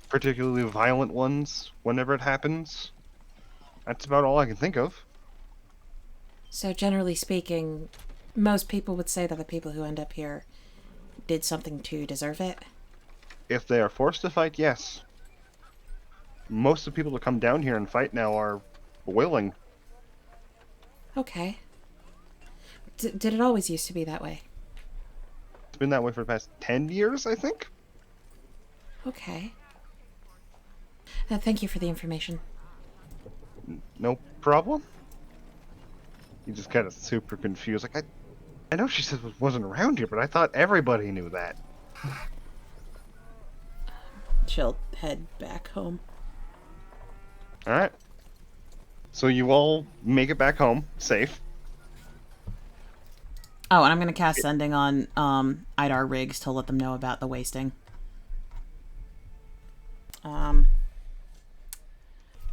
Particularly violent ones, whenever it happens. That's about all I can think of. So generally speaking, most people would say that the people who end up here did something to deserve it. If they are forced to fight, yes. Most of the people that come down here and fight now are willing. Okay. Did it always used to be that way? It's been that way for the past 10 years, I think. Okay. Thank you for the information. No problem. He just kind of super confused. Like, I know she said it wasn't around here, but I thought everybody knew that. She'll head back home. Alright. So you all make it back home, safe. Oh, and I'm gonna cast Sending on Idar Riggs to let them know about the wasting.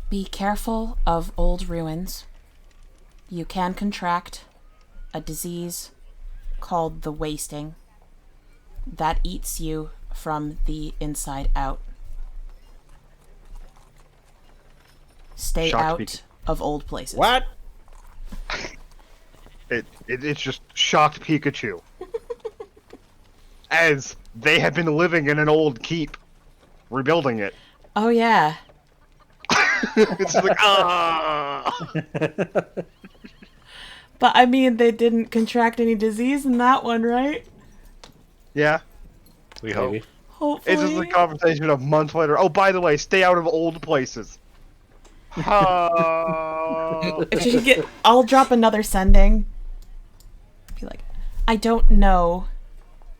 Be careful of old ruins. You can contract a disease called the wasting that eats you from the inside out. Stay Shocked out Pikachu. of old places. What? It's just shocked Pikachu. As they have been living in an old keep, rebuilding it. Oh yeah. It's just like, ah! But I mean, they didn't contract any disease in that one, right? Yeah. We hope. Maybe. Hopefully. It's just a conversation of months later. Oh, by the way, stay out of old places. If she could get, I'll drop another Sending. Be like, I don't know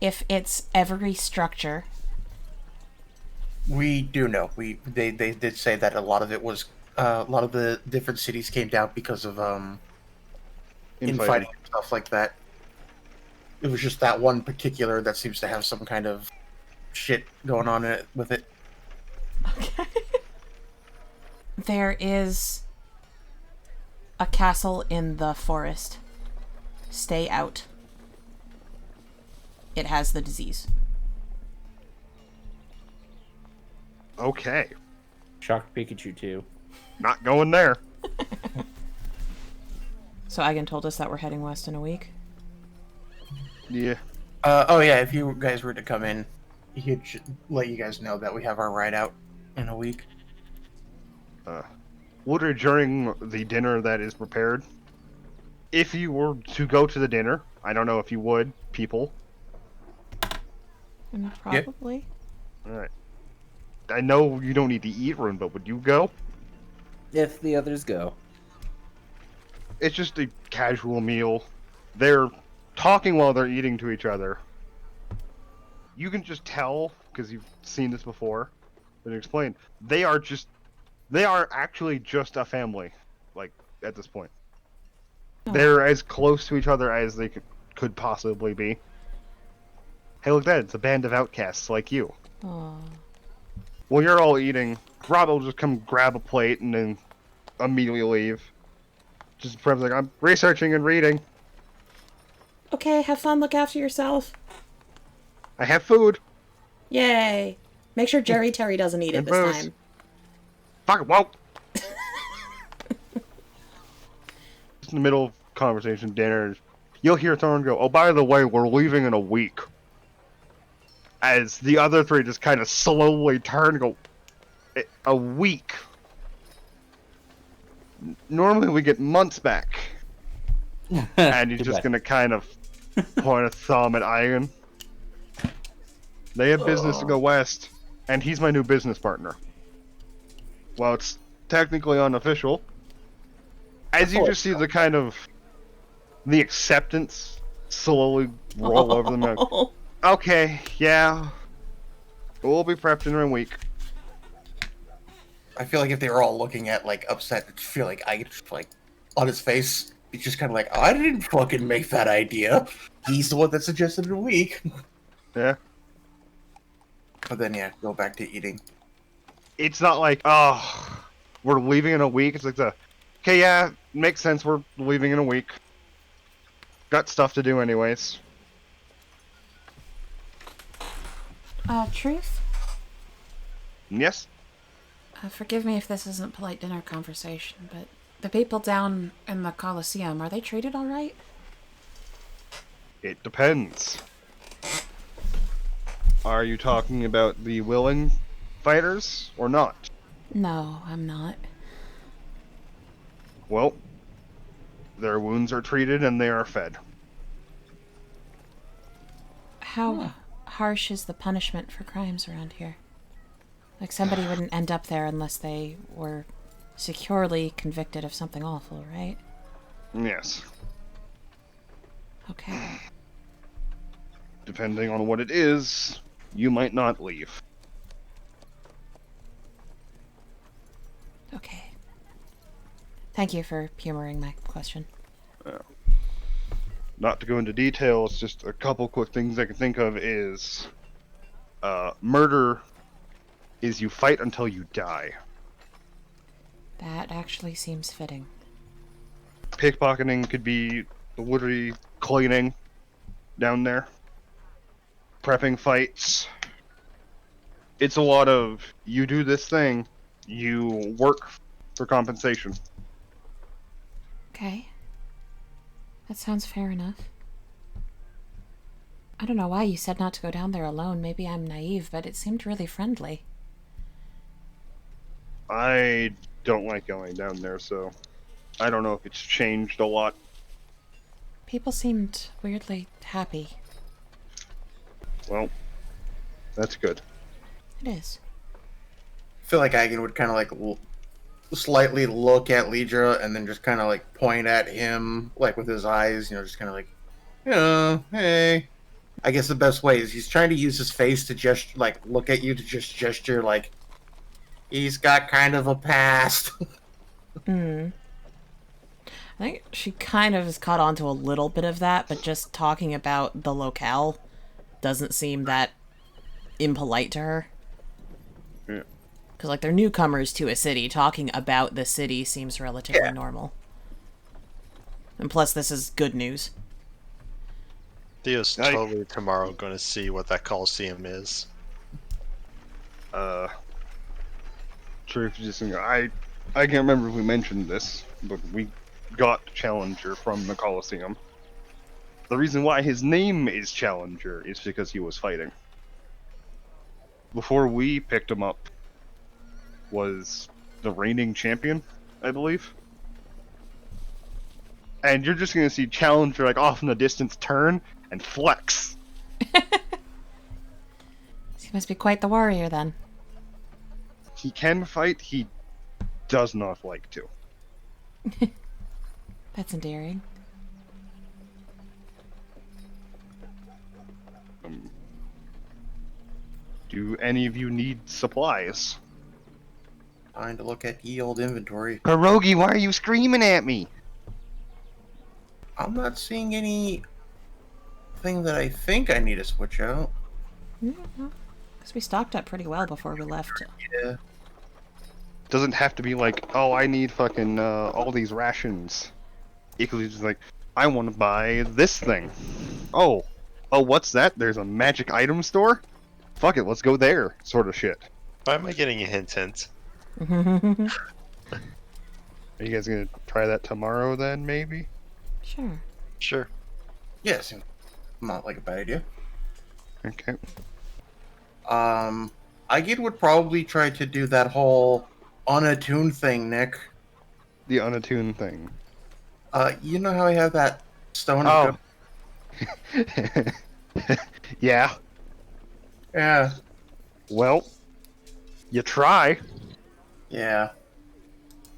if it's every structure. We do know. They did say that a lot of it was a lot of the different cities came down because of infighting and stuff like that. It was just that one particular that seems to have some kind of shit going on with it. Okay. There is a castle in the forest. Stay out. It has the disease. Okay. Shocked Pikachu too. Not going there. So Eigen told us that we're heading west in a week. Yeah. Oh yeah, if you guys were to come in, he should let you guys know that we have our ride out in a week. Order during the dinner that is prepared. If you were to go to the dinner, I don't know if you would, people. Probably. Alright. I know you don't need to eat, Rune, but would you go? If the others go. It's just a casual meal. They're talking while they're eating to each other. You can just tell, because you've seen this before, and explain, they are actually just a family, like, at this point. Oh. They're as close to each other as they could possibly be. Hey, look at that, it's a band of outcasts like you. Aw. While you're all eating, Rob will just come grab a plate and then immediately leave. Just perhaps like, I'm researching and reading. Okay, have fun. Look after yourself. I have food. Yay. Make sure Jerry Terry doesn't eat it And this booze. time. Fuck it, won't. Just in the middle of conversation, dinner, you'll hear Thorn go, oh, by the way, we're leaving in a week. As the other three just kind of slowly turn and go, a week? Normally we get months back. And he's Too just bad. gonna kind of point a thumb at Ian. They have business to go west, and he's my new business partner. Well, it's technically unofficial. As you just see the kind of the acceptance slowly roll over them. Like, okay, yeah, we'll be prepped in a week. I feel like if they were all looking at like upset, I feel like I just like on his face, he's just kind of like, I didn't fucking make that idea. He's the one that suggested it a week. Yeah. But then yeah, go back to eating. It's not like, oh, we're leaving in a week. It's like okay, yeah, makes sense. We're leaving in a week. Got stuff to do anyways. Truth? Yes? Forgive me if this isn't polite dinner conversation, but The people down in the Colosseum, are they treated all right? It depends. Are you talking about the willing fighters or not? No, I'm not. Well, their wounds are treated and they are fed. How harsh is the punishment for crimes around here? Like, somebody wouldn't end up there unless they were securely convicted of something awful, right? Yes. Okay. Depending on what it is, you might not leave. Okay. Thank you for humoring my question. Not to go into details, just a couple quick things I can think of is murder is you fight until you die. That actually seems fitting. Pickpocketing could be literally cleaning down there. Prepping fights. It's a lot of you do this thing, you work for compensation. Okay. That sounds fair enough. I don't know why you said not to go down there alone. Maybe I'm naive, but it seemed really friendly. I don't like going down there, so I don't know if it's changed a lot. People seemed weirdly happy. Well, that's good. It is. I feel like Agan would kind of like slightly look at Lidra and then just kind of like point at him, like with his eyes, just kind of like, hey. I guess the best way is he's trying to use his face to just like look at you to just gesture like he's got kind of a past. I think she kind of has caught on to a little bit of that, but just talking about the locale doesn't seem that impolite to her. Yeah. Because, like, they're newcomers to a city. Talking about the city seems relatively normal. And plus, this is good news. Theo's totally tomorrow going to see what that Coliseum is. Truth just I can't remember if we mentioned this, but we got Challenger from the Colosseum. The reason why his name is Challenger is because he was fighting. Before we picked him up was the reigning champion, I believe. And you're just gonna see Challenger like off in the distance turn and flex. He must be quite the warrior, then. He can fight, he does not like to. That's endearing. Do any of you need supplies? Trying to look at ye old inventory. Pierogi, why are you screaming at me? I'm not seeing any thing that I think I need to switch out. Because we stocked up pretty well before we left. Yeah. Doesn't have to be like, oh, I need fucking all these rations. It could be just like, I want to buy this thing. Oh, what's that? There's a magic item store? Fuck it, let's go there, sort of shit. Why am I getting a hint? Are you guys gonna try that tomorrow then, maybe? Sure. Sure. Yes. Not like a bad idea. Okay. Agan would probably try to do that whole unattuned thing, Nick. The unattuned thing. You know how I have that stone? Oh. Yeah. Yeah. Well, you try. Yeah.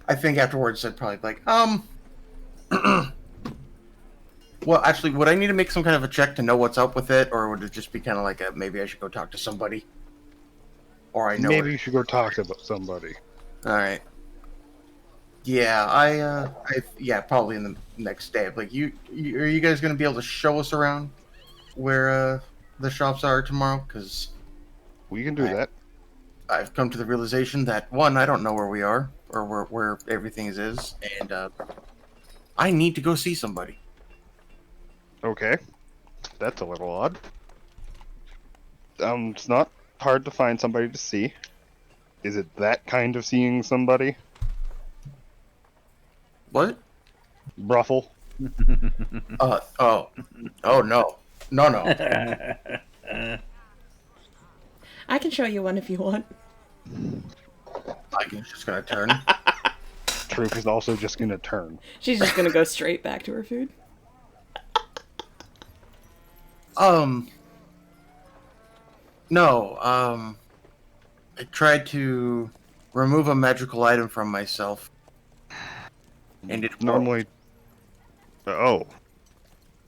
I think afterwards I'd probably be like, well, actually, would I need to make some kind of a check to know what's up with it, or would it just be kind of like maybe I should go talk to somebody? Or I know Maybe you should go talk to somebody. Alright. Yeah, yeah, probably in the next day. Like, are you guys going to be able to show us around where the shops are tomorrow? Because We can do that. I've come to the realization that, one, I don't know where we are, or where everything is, and I need to go see somebody. Okay. That's a little odd. It's not hard to find somebody to see. Is it that kind of seeing somebody? What? Brothel. Oh no. No. I can show you one if you want. I'm just gonna turn. Truth is also just gonna turn. She's just gonna go straight back to her food. No, I tried to remove a magical item from myself. And it Normally... Oh.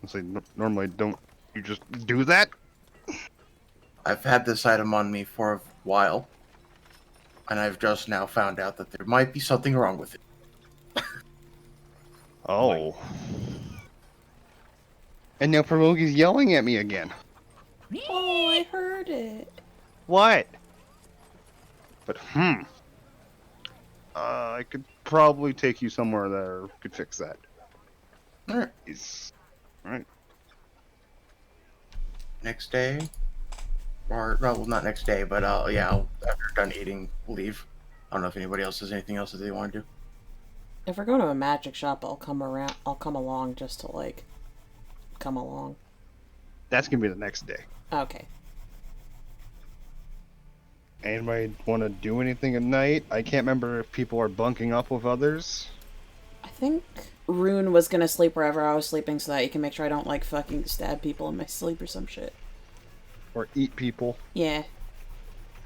Let's say, normally don't you just do that? I've had this item on me for a while. And I've just now found out that there might be something wrong with it. Oh. And now Pierogi's yelling at me again. Oh, I heard it. What? But, I could probably take you somewhere that could fix that. Alright. Alright. Next day? Or, well, not next day, but yeah, after done eating, leave. I don't know if anybody else has anything else that they want to do. If we're going to a magic shop, I'll come along just to, like, come along. That's gonna be the next day. Okay. Anybody want to do anything at night? I can't remember if people are bunking up with others. I think Rune was gonna sleep wherever I was sleeping so that you can make sure I don't, like, fucking stab people in my sleep or some shit. Or eat people. Yeah.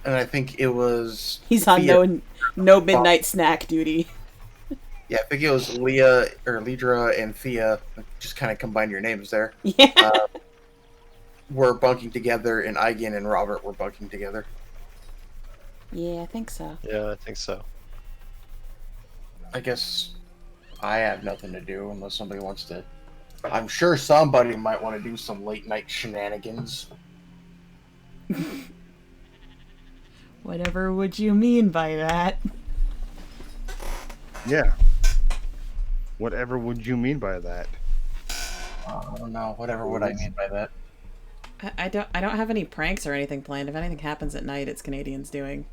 And I think it was... He's on Thea. no midnight snack duty. Yeah, I think it was Lidra and Thea, just kind of combine your names there, Yeah. were bunking together, and Eigen and Robert were bunking together. Yeah, I think so. Yeah, I think so. I guess I have nothing to do unless somebody wants to. I'm sure somebody might want to do some late night shenanigans. Whatever would you mean by that? Yeah. Whatever would you mean by that? I don't know. Whatever would I mean by that? I don't have any pranks or anything planned. If anything happens at night, it's Canadians doing.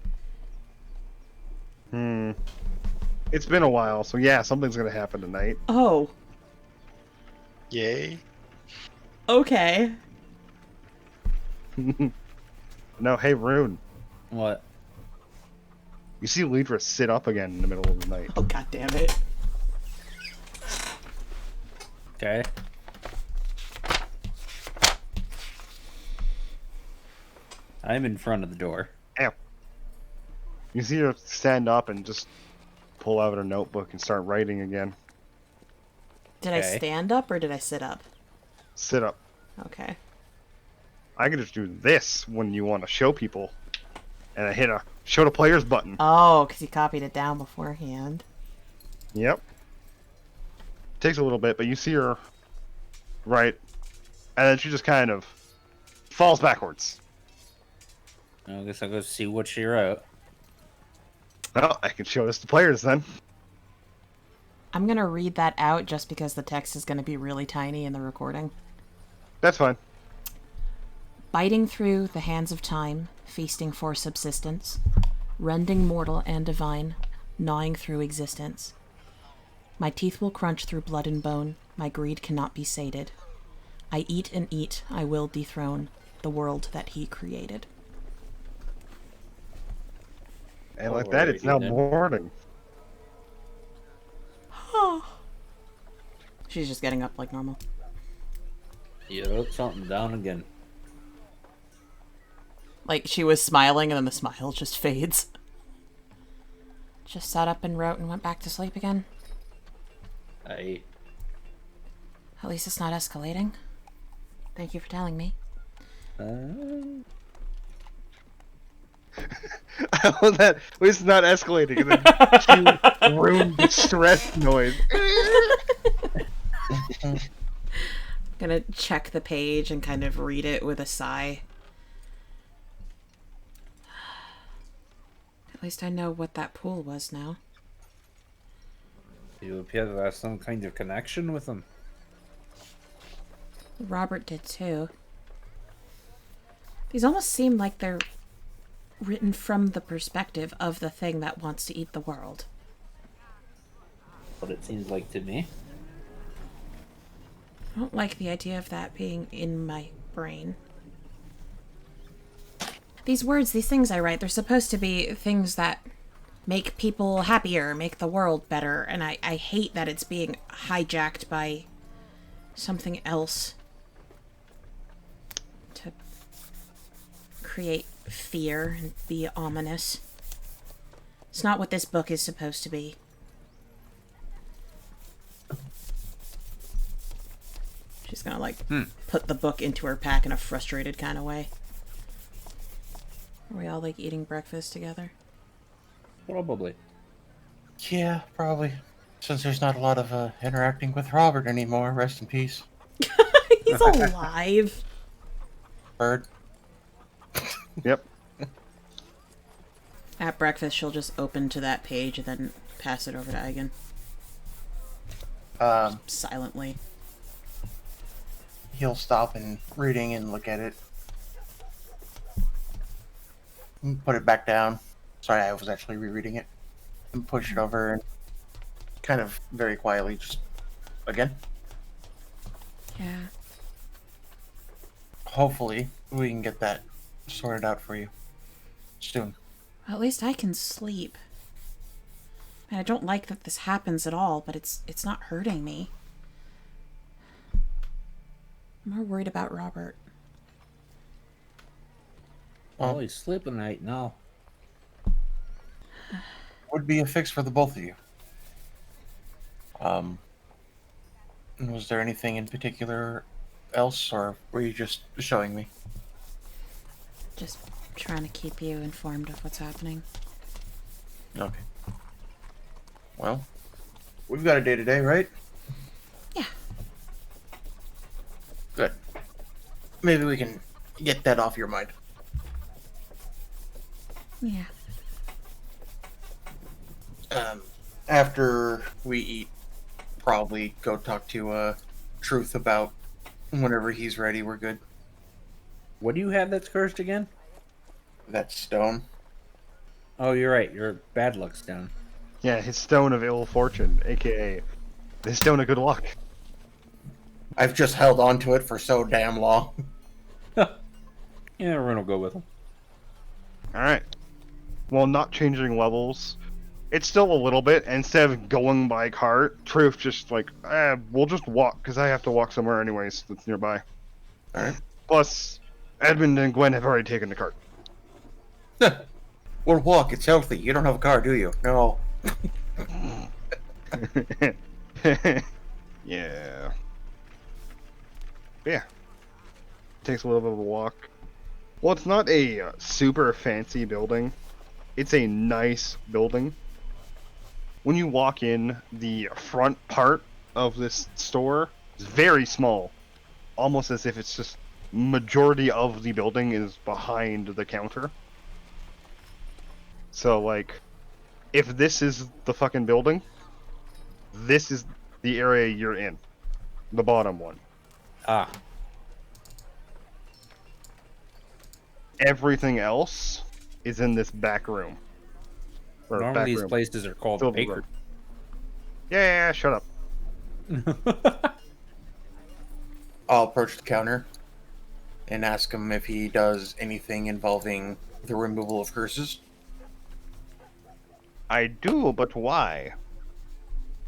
It's been a while, so yeah, something's gonna happen tonight. Oh. Yay. Okay. No, hey Rune. What? You see Lidra sit up again in the middle of the night. Oh, god damn it. Okay. I'm in front of the door. Ow. You see her stand up and just pull out her notebook and start writing again. Did I Okay. stand up or did I sit up? Sit up. Okay. I can just do this when you want to show people. And I hit a show the players button. Oh, because you copied it down beforehand. Yep. Takes a little bit, but you see her right, and then she just kind of falls backwards. I guess I'll go see what she wrote. Well, I can show this to players then. I'm going to read that out just because the text is going to be really tiny in the recording. That's fine. Biting through the hands of time, feasting for subsistence, rending mortal and divine, gnawing through existence. My teeth will crunch through blood and bone, my greed cannot be sated. I eat and eat, I will dethrone the world that he created. And like that, it's now Alrighty then. morning. She's just getting up like normal. You wrote something down again. Like, she was smiling and then the smile just fades. Just sat up and wrote and went back to sleep again. I At least it's not escalating. Thank you for telling me. Oh, that was not escalating. And then she ruined the stress noise. I'm gonna check the page and kind of read it with a sigh. At least I know what that pool was now. You appear to have some kind of connection with them. Robert did too. These almost seem like they're written from the perspective of the thing that wants to eat the world. what it seems like to me. I don't like the idea of that being in my brain. These words, these things I write, they're supposed to be things that make people happier, make the world better, and I hate that it's being hijacked by something else to create fear and be ominous. It's not what this book is supposed to be. She's gonna, like, put the book into her pack in a frustrated kind of way. Are we all, like, eating breakfast together? Probably. Yeah, probably. Since there's not a lot of interacting with Robert anymore, rest in peace. He's alive. Bird. Yep. At breakfast, she'll just open to that page and then pass it over to Eigen. Silently. He'll stop and reading and look at it. And put it back down. Sorry, I was actually rereading it. And push it over and kind of very quietly just again. Yeah. Hopefully we can get that sorted out for you soon. Well, at least I can sleep. And I don't like that this happens at all, but it's not hurting me. I'm more worried about Robert. Well, he's sleeping right now. Would be a fix for the both of you. Was there anything in particular else, or were you just showing me? Just trying to keep you informed of what's happening. Okay. Well, we've got a day today, right? Yeah. Good. Maybe we can get that off your mind. Yeah. After we eat, probably go talk to Truth about whenever he's ready. We're good. What do you have that's cursed again? That stone. Oh, you're right. Your bad luck's down. Yeah, his stone of ill fortune, aka the stone of good luck. I've just held on to it for so damn long. Yeah, Rune will go with him. Alright. While not changing levels, it's still a little bit. Instead of going by cart, Truth just like, we'll just walk, because I have to walk somewhere anyways that's nearby. Alright. Plus, Edmund and Gwen have already taken the cart. We'll walk. It's healthy. You don't have a car, do you? No. Yeah. Yeah. Takes a little bit of a walk. Well, it's not a super fancy building. It's a nice building. When you walk in, the front part of this store is very small. Almost as if it's just majority of the building is behind the counter. So, like, if this is the fucking building, this is the area you're in. The bottom one. Ah. Everything else is in this back room. Or Normally back these room. places are called Filled with bakery. Yeah, shut up. I'll approach the counter and ask him if he does anything involving the removal of curses. I do, but why?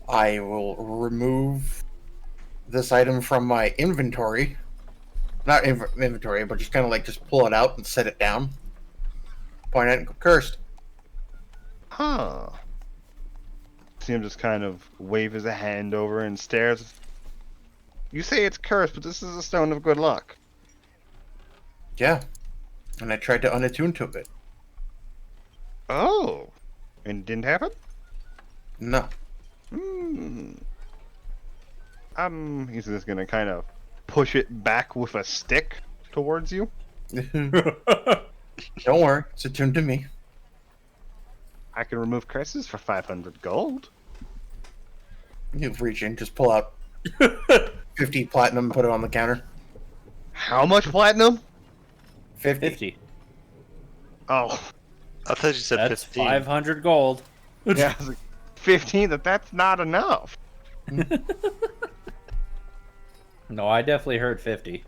I will remove this item from my inventory. Not inventory, but just kind of like just pull it out and set it down. Point at it and go, cursed. Huh. See him just kind of wave his hand over and stares. You say it's cursed, but this is a stone of good luck. Yeah. And I tried to unattune to it. Oh. And it didn't happen? No. He's just gonna kind of push it back with a stick towards you. Don't worry, it's attuned to me. I can remove curses for 500 gold. You reach in, just pull out 50 platinum and put it on the counter. How much platinum? 50. 50. Oh. I thought you said That's 15. 500 gold. Yeah, I was like, 15 that's not enough. No, I definitely heard 50.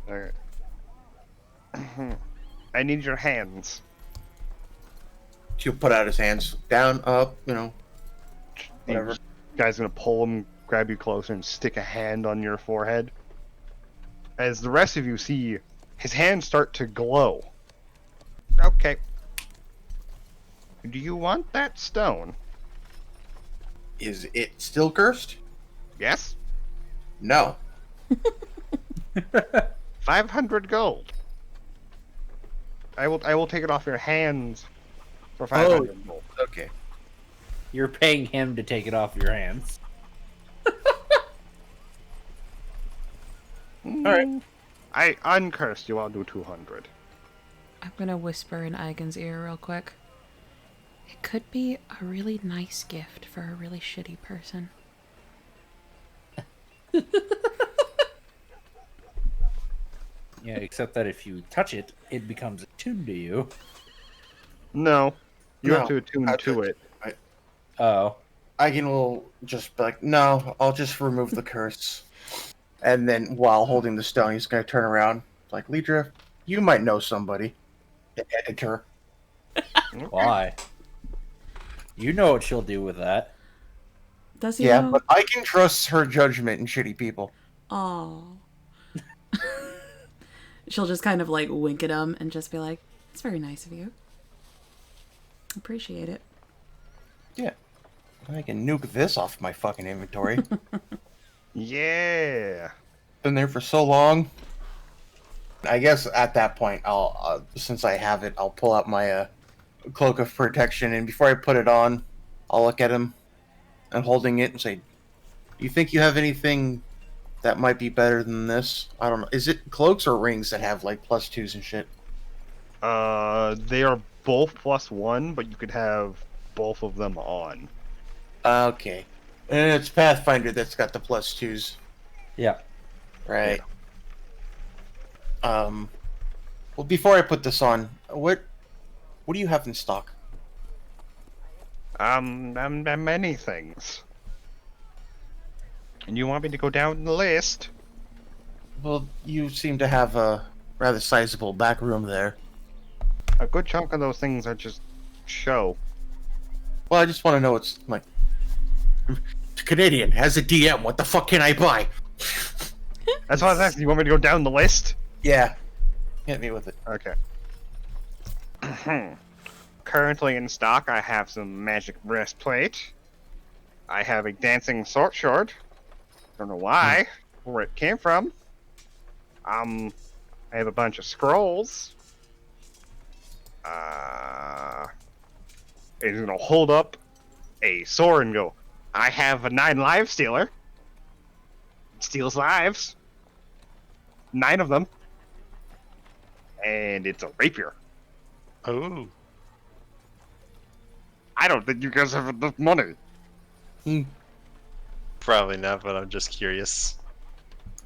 Alright. I need your hands. He'll put out his hands, down, up, whatever. The guy's gonna pull him, grab you closer, and stick a hand on your forehead. As the rest of you see his hands start to glow. Okay. Do you want that stone? Is it still cursed? Yes? No. 500 gold. I will take it off your hands for 500 gold. Okay. You're paying him to take it off your hands. Alright. I uncursed you, I'll do 200. I'm gonna whisper in Eigen's ear real quick. It could be a really nice gift for a really shitty person. Yeah, except that if you touch it, it becomes attuned to you. No. You No, have to attune to it. Oh. Eigen will just be like, no, I'll just remove the curse. And then while holding the stone, he's going to turn around. Like, Lidra, you might know somebody. The editor. Why? You know what she'll do with that. Does he Yeah, know? but Eigen trusts her judgment in shitty people. Aw. She'll just kind of like wink at him and just be like, it's very nice of you. Appreciate it. Yeah. I can nuke this off my fucking inventory. Yeah. Been there for so long. I guess at that point, I'll since I have it, I'll pull out my cloak of protection, and before I put it on, I'll look at him and holding it and say, "You think you have anything that might be better than this?" I don't know. Is it cloaks or rings that have like +2s and shit? They are both +1, but you could have both of them on. Okay, and it's Pathfinder that's got the +2s, Yeah. right? Well, before I put this on, what do you have in stock? Many things. And you want me to go down the list? Well, you seem to have a rather sizable back room there. A good chunk of those things are just show. Well, I just want to know what's like. Canadian has a DM. What the fuck can I buy? That's what I was asking. You want me to go down the list? Yeah, hit me with it. Okay. Currently in stock, I have some magic breastplate. I have a dancing sword. Don't know why, where it came from. I have a bunch of scrolls. It's gonna hold up a sword and go, I have a 9 live stealer. It steals lives. 9 of them. And it's a rapier. Oh, I don't think you guys have enough money. probably not, but I'm just curious.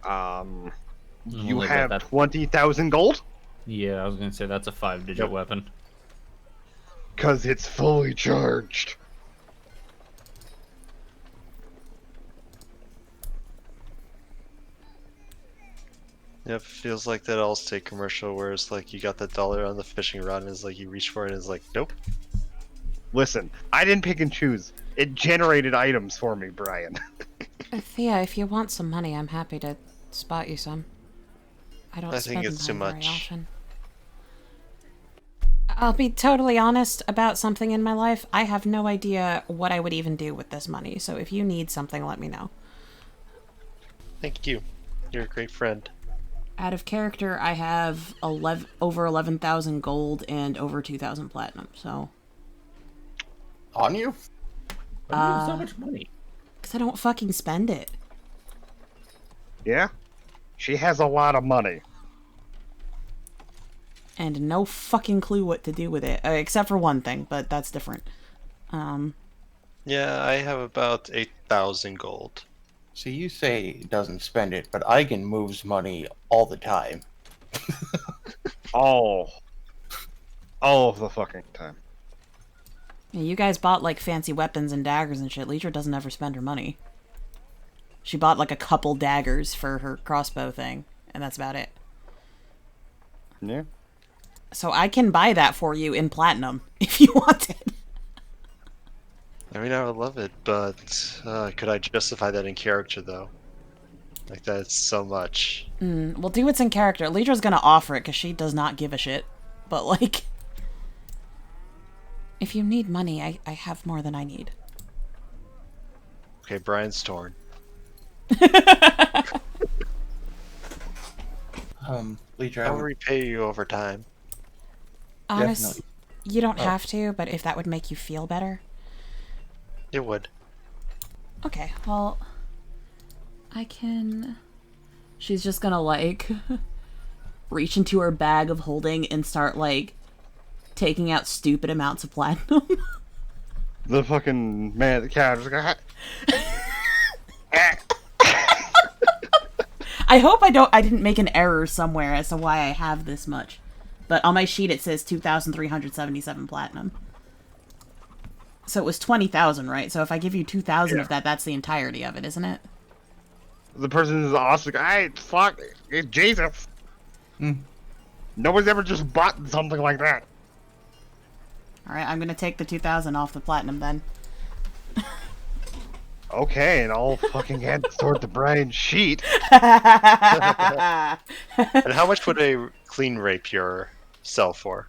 You Only have about that. 20,000 gold? Yeah, I was gonna say that's a 5-digit Yep. weapon. Because it's fully charged. Yep, feels like that Allstate commercial where it's like you got the dollar on the fishing rod and it's like you reach for it and it's like, nope. Listen, I didn't pick and choose. It generated items for me, Bryan. Thea, if you want some money, I'm happy to spot you some. I don't I spend think it's too mine very much. often. I'll be totally honest about something in my life. I have no idea what I would even do with this money, so if you need something, let me know. Thank you. You're a great friend. Out of character, I have over 11,000 gold and over 2,000 platinum, so... On you? Why do you have so much money? Because I don't fucking spend it. Yeah? She has a lot of money. And no fucking clue what to do with it, except for one thing, but that's different. Yeah, I have about 8,000 gold. So you say he doesn't spend it, but Eigen moves money all the time. All of the fucking time. Yeah, you guys bought, like, fancy weapons and daggers and shit. Leisure doesn't ever spend her money. She bought, like, a couple daggers for her crossbow thing, and that's about it. Yeah. So I can buy that for you in platinum, if you want it. I mean, I would love it, but could I justify that in character, though? Like, that's so much. Well, do what's in character. Ledra's gonna offer it, because she does not give a shit. But, like... If you need money, I have more than I need. Okay, Bryan's torn. Leisure, I'll repay you over time. Honest, Definitely. you don't have to, but if that would make you feel better. It would. Okay, well... I can... She's just gonna, like... reach into her bag of holding and start, like... taking out stupid amounts of platinum. The fucking man at the counter is like, I hope I didn't make an error somewhere as to why I have this much. But on my sheet it says 2,377 platinum. So it was 20,000, right? So if I give you 2,000 of that, that's the entirety of it, isn't it? the person is awesome. Hey, fuck, it's Jesus. Nobody's ever just bought something like that. Alright, I'm gonna take the 2,000 off the platinum then. Okay, and I'll fucking head toward the Bryan sheet. And how much would a clean rapier sell for,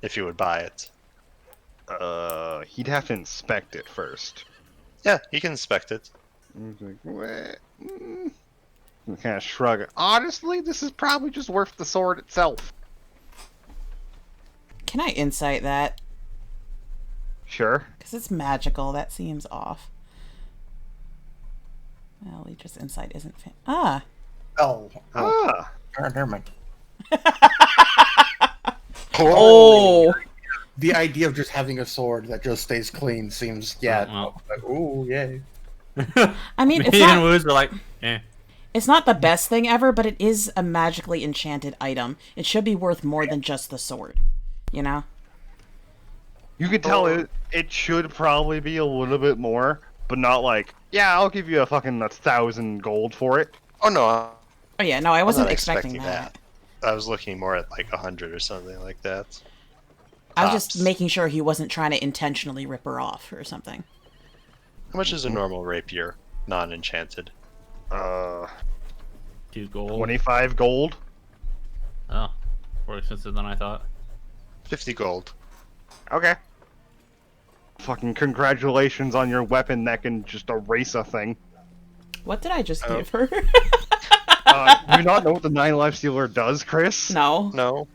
if you would buy it? He'd have to inspect it first. Yeah, you can inspect it. He's like, what? Kind of shrug. Honestly, this is probably just worth the sword itself. Can I insight that? Sure. Because it's magical, that seems off. Well, just insight isn't Oh. Ah. Never mind. Oh! The idea of just having a sword that just stays clean seems, Well. like, ooh, yay. I mean, Me it's and not, Woos are like, eh. it's not the best thing ever, but it is a magically enchanted item. It should be worth more than just the sword. You know? You can tell it should probably be a little bit more, but not like, yeah, I'll give you a fucking 1,000 gold for it. Oh no, Oh yeah, no, I I'm wasn't not expecting that. I was looking more at like 100 or something like that. I was just Tops. making sure he wasn't trying to intentionally rip her off or something. How much is a normal rapier, non-enchanted? 2 gold. 25 gold. Oh, more expensive than I thought. 50 gold. Okay. Fucking congratulations on your weapon that can just erase a thing. What did I just give her? Do you not know what the 9 Life Stealer does, Chris? No. No.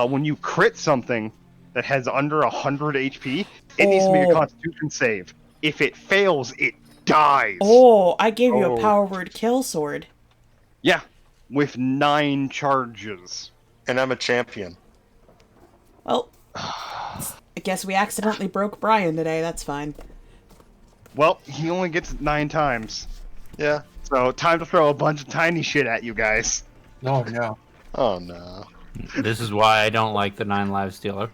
When you crit something that has under 100 HP, it needs to make a Oh. Constitution save. If it fails, it dies. Oh, I gave you a Oh. power word kill sword. Yeah, with 9 charges. And I'm a champion. Well, I guess we accidentally broke Bryan today, that's fine. Well, he only gets it 9 times. Yeah. So, time to throw a bunch of tiny shit at you guys. No, no. Oh no. This is why I don't like the 9 Lives Stealer.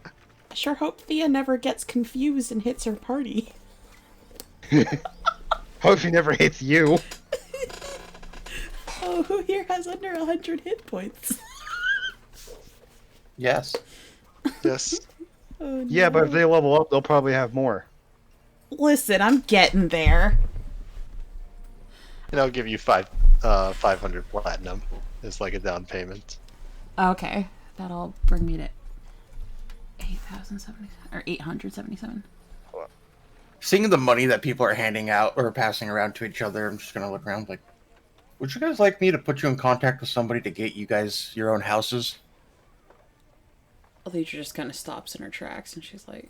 I sure hope Thea never gets confused and hits her party. Hope he never hits you. Oh, who here has under 100 hit points? Yes. Yes. Oh, no. Yeah, but if they level up, they'll probably have more. Listen, I'm getting there. And I'll give you 500 platinum as like a down payment. Okay, that'll bring me to 8,077 or 877. Seeing the money that people are handing out or passing around to each other, I'm just gonna look around like, would you guys like me to put you in contact with somebody to get you guys your own houses? Alidra just kind of stops in her tracks and she's like,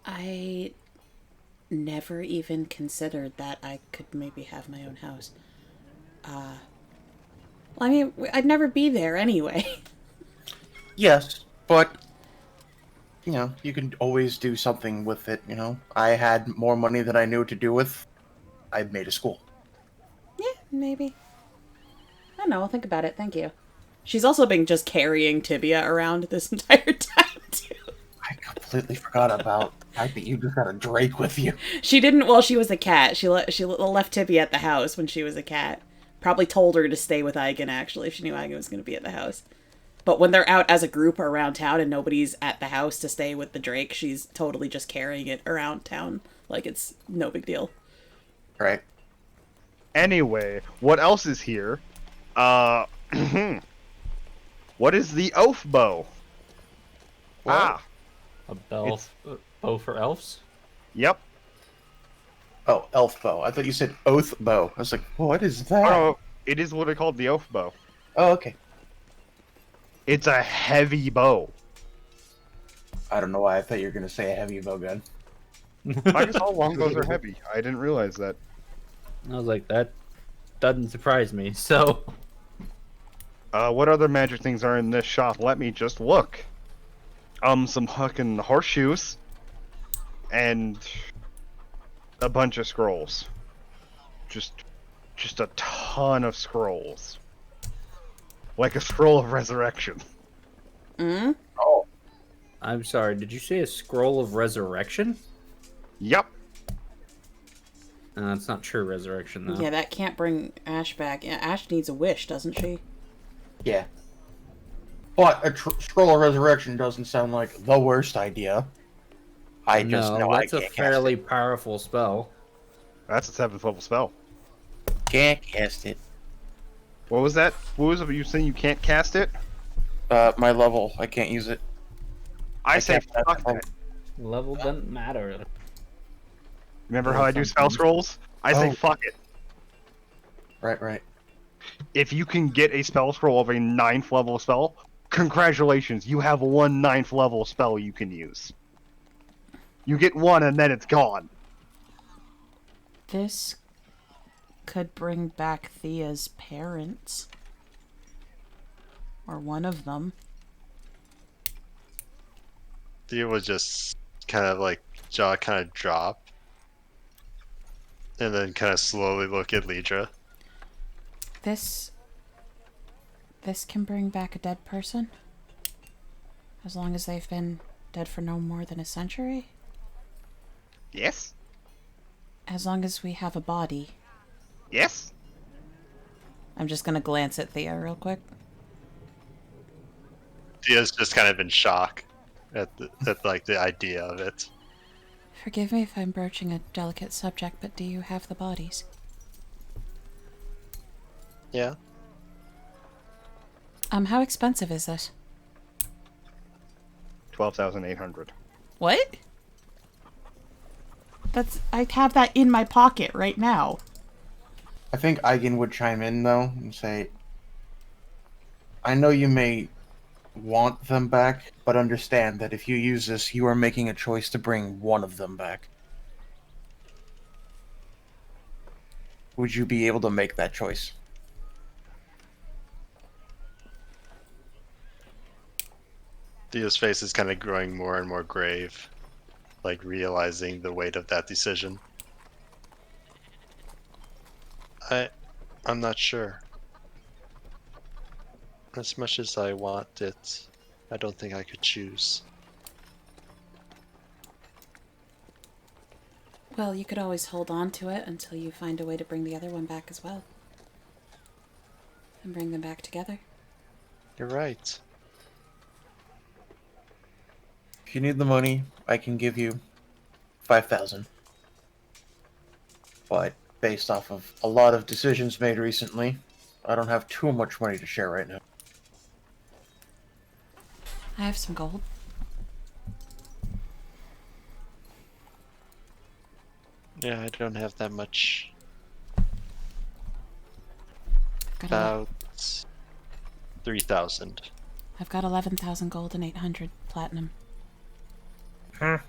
I never even considered that I could maybe have my own house. Well, I mean, I'd never be there anyway. Yes, but you know, you can always do something with it, you know. I had more money than I knew what to do with. I made a school. Yeah, maybe. I don't know, I'll think about it, thank you. She's also been just carrying Tibia around this entire time, too. completely forgot about the fact that you just got a Drake with you. She didn't while she was a cat. She left Tippy at the house when she was a cat. Probably told her to stay with Eigen, actually, if she knew Eigen was going to be at the house. But when they're out as a group around town and nobody's at the house to stay with the Drake, she's totally just carrying it around town like it's no big deal. Right. Anyway, what else is here? What is the oath bow? What? Ah, A bow for elves? yep. Oh, elf bow. I thought you said oath bow. I was like, what is that? Oh, it is what I called the oath bow. Oh, okay. It's a heavy bow. I don't know why I thought you were going to say a heavy bow gun. I guess all longbows are heavy. I didn't realize that. I was like, that doesn't surprise me. So, What other magic things are in this shop? Let me just look. Some fucking horseshoes. And a bunch of scrolls. Just a ton of scrolls. Like a scroll of resurrection. Mm? Oh, I'm sorry, did you say a scroll of resurrection? Yep. It's not true resurrection, though. Yeah, that can't bring Ash back. Yeah, Ash needs a wish, doesn't she? yeah. But a scroll of resurrection doesn't sound like the worst idea. I just No, know I that's a can't fairly powerful spell. That's a 7th level spell. Can't cast it. What was that? What was it you saying you can't cast it? My level, I can't use it. I say can't cast fuck it. that. Level doesn't matter. Remember how I do spell scrolls? I say Oh. fuck it. Right. If you can get a spell scroll of a 9th level spell, congratulations, you have one 9th level spell you can use. You get one and then it's gone. This could bring back Thia's parents. Or one of them. Thea would just kind of like jaw kind of drop. And then kind of slowly look at Lidra. This can bring back a dead person? As long as they've been dead for no more than a century? Yes? As long as we have a body. Yes? I'm just gonna glance at Thea real quick. Thea's just kind of in shock at like the idea of it. Forgive me if I'm broaching a delicate subject, but do you have the bodies? Yeah. How expensive is this? 12,800. What? I have that in my pocket right now. I think Eigen would chime in, though, and say, I know you may want them back, but understand that if you use this, you are making a choice to bring one of them back. Would you be able to make that choice? Thea's face is kind of growing more and more grave, like realizing the weight of that decision. I'm not sure. As much as I want it, I don't think I could choose. Well, you could always hold on to it until you find a way to bring the other one back as well. And bring them back together. You're right. If you need the money, I can give you 5,000. But based off of a lot of decisions made recently, I don't have too much money to share right now. I have some gold. Yeah, I don't have that much. I've got, About 3,000. I've got 11,000 gold and 800 platinum. I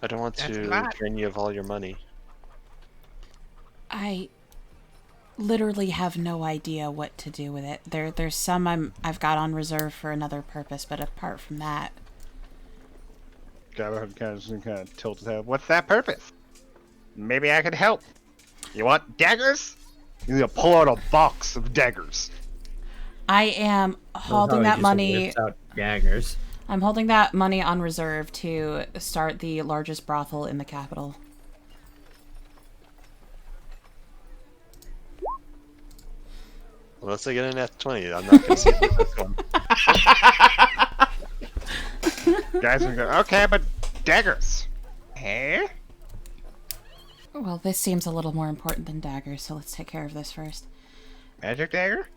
don't want That's a to lot. drain you of all your money. I literally have no idea what to do with it. There's some I've got on reserve for another purpose, but apart from that, Jabba kind of tilt his head. What's that purpose? Maybe I could help. You want daggers? You need to pull out a box of daggers. I am holding that money. Out daggers. I'm holding that money on reserve to start the largest brothel in the capital. Unless I get an F20, I'm not gonna see this one. Guys are going, okay, but daggers. Hey? Well, this seems a little more important than daggers, so let's take care of this first. Magic dagger?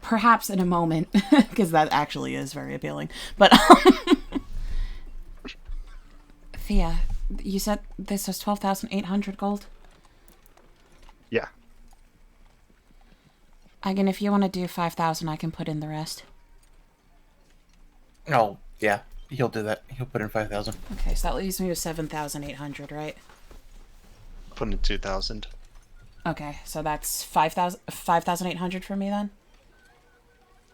Perhaps in a moment, because that actually is very appealing. But, Thea, you said this was 12,800 gold? Yeah. Again, if you want to do 5,000, I can put in the rest. Oh, yeah. He'll do that. He'll put in 5,000. Okay, so that leaves me with 7,800, right? Put in 2,000. Okay, so that's 5,800 for me then?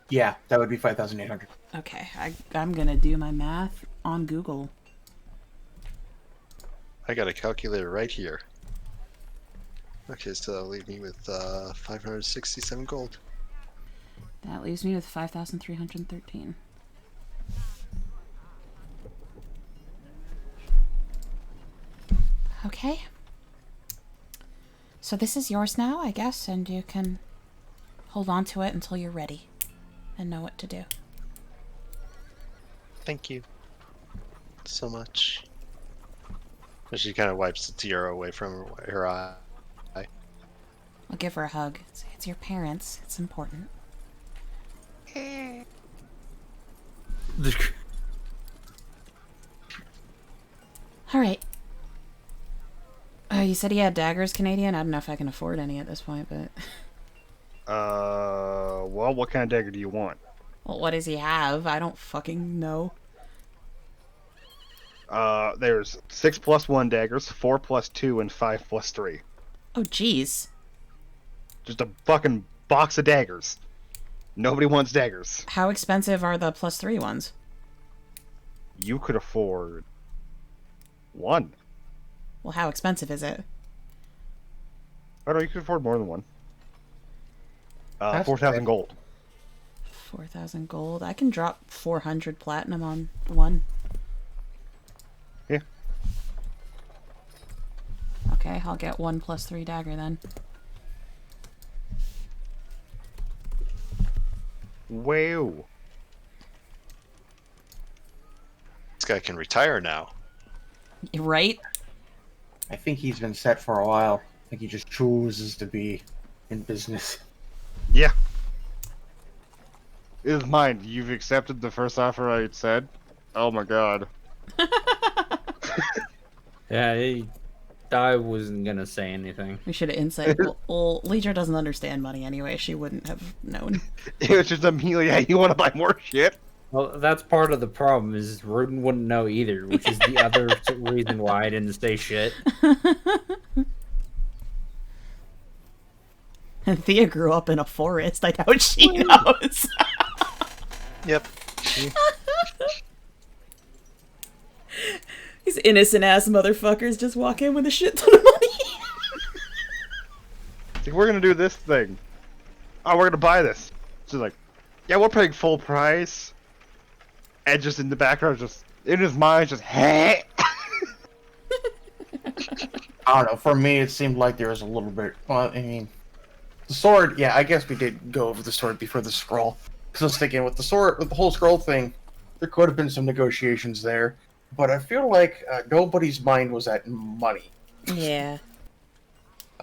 Yeah, that would be 5,800. Okay, I'm gonna do my math on Google. I got a calculator right here. Okay, so that'll leave me with 567 gold. That leaves me with 5,313. Okay. So this is yours now, I guess, and you can hold on to it until you're ready and know what to do. Thank you so much. And she kind of wipes the tear away from her eye. I'll give her a hug. Say, it's your parents. It's important. All right. You said he had daggers, Canadian? I don't know if I can afford any at this point, but... Well, what kind of dagger do you want? Well, what does he have? I don't fucking know. There's 6+1 daggers, 4+2, and 5+3. Oh, jeez. Just a fucking box of daggers. Nobody wants daggers. How expensive are the +3 ones? You could afford one. Well, how expensive is it? Oh no, you could afford more than one. That's 4,000 fair. gold. 4,000 gold. I can drop 400 platinum on one. Yeah. Okay, I'll get 1 +3 dagger then. Wow. This guy can retire now. Right? I think he's been set for a while. I think he just chooses to be in business. Yeah. It is mine. You've accepted the first offer I had said? Oh my god. Yeah, I wasn't gonna say anything. We should have insight. Well, Leisure doesn't understand money anyway. She wouldn't have known. It was just Amelia, you want to buy more shit? Well, that's part of the problem, is Rune wouldn't know either, which is the other reason why I didn't say shit. And Thea grew up in a forest. I doubt she knows. Yep. These innocent ass motherfuckers just walk in with a shit ton of money. Like, we're gonna do this thing. Oh, we're gonna buy this. She's like, yeah, we're paying full price. And just in the background, just in his mind, just hey. I don't know. For me, it seemed like there was a little bit. Well, I mean, the sword. Yeah, I guess we did go over the sword before the scroll. Because I was thinking, with the sword, with the whole scroll thing, there could have been some negotiations there. But I feel like nobody's mind was at money. Yeah.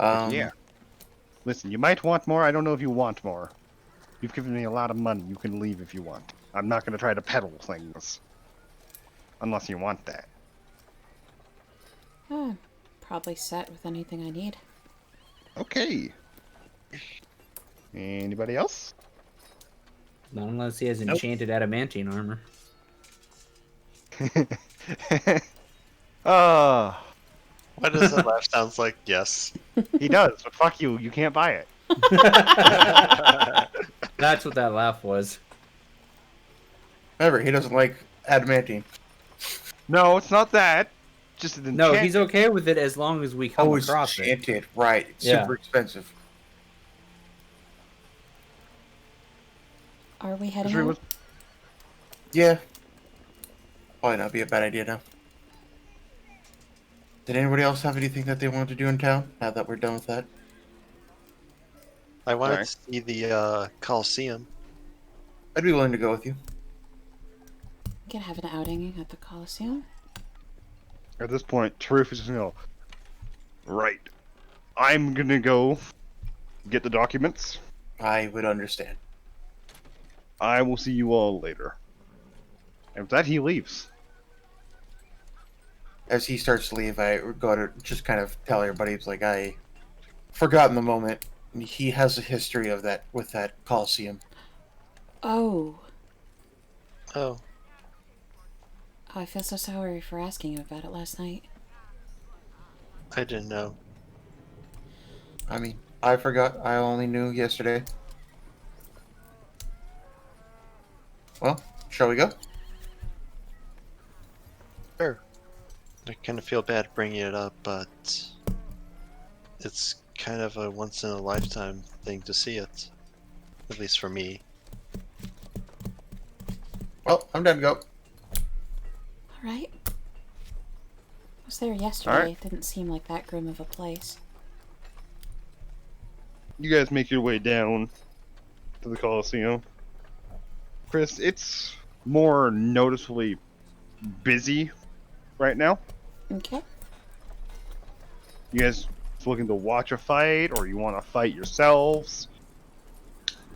Yeah. Listen, you might want more. I don't know if you want more. You've given me a lot of money. You can leave if you want. I'm not gonna try to peddle things. Unless you want that. Probably set with anything I need. Okay. Anybody else? Not unless he has enchanted adamantine armor. Why does that laugh sounds like yes? He does, but fuck you. You can't buy it. That's what that laugh was. Remember, he doesn't like adamantine. No, it's not that. Just an No, enchant- he's okay with it as long as we come Oh, it's across it. enchanted. Right. It's Yeah. super expensive. Are we heading Sure, out? was- Yeah. Probably not be a bad idea now. Did anybody else have anything that they wanted to do in town, now that we're done with that? I wanted Alright. to see the Coliseum. I'd be willing to go with you. We can have an outing at the Coliseum. At this point, Truth is just gonna go, right. I'm gonna go get the documents. I would understand. I will see you all later. And with that, he leaves. As he starts to leave, I go to just kind of tell everybody, it's like, I forgot in the moment. He has a history of that with that Coliseum. Oh. Oh, I feel so sorry for asking you about it last night. I didn't know. I mean, I forgot. I only knew yesterday. Well, shall we go? Sure. I kind of feel bad bringing it up, but it's kind of a once-in-a-lifetime thing to see it. At least for me. Well, I'm done to go. Alright. I was there yesterday. Alright. It didn't seem like that grim of a place. You guys make your way down to the Coliseum. Chris, it's more noticeably busy right now. Okay. You guys looking to watch a fight, or you want to fight yourselves?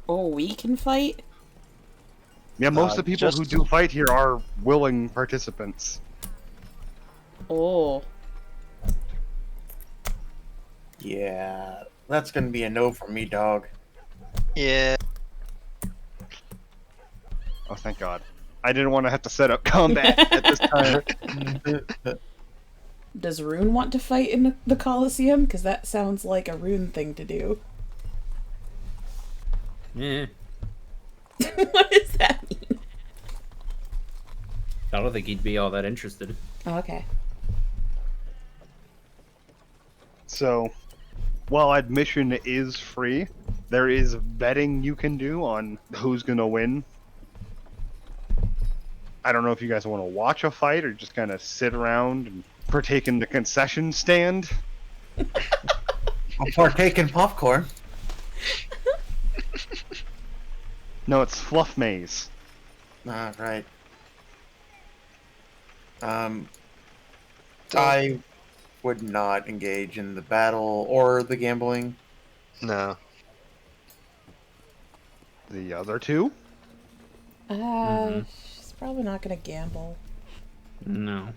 Oh, we can fight? Yeah, most of the people who do fight here are willing participants. Oh. Yeah, that's gonna be a no from me, dog. Yeah. Oh, thank God. I didn't want to have to set up combat at this time. Does Rune want to fight in the Coliseum? Because that sounds like a Rune thing to do. Yeah. What does that mean? I don't think he'd be all that interested. Oh, okay. So, while admission is free, there is betting you can do on who's gonna win. I don't know if you guys want to watch a fight or just kind of sit around and partake in the concession stand. I'll partake in popcorn. No, it's Fluff Maze. Ah, right. I would not engage in the battle or the gambling. No. The other two? She's probably not gonna gamble. No.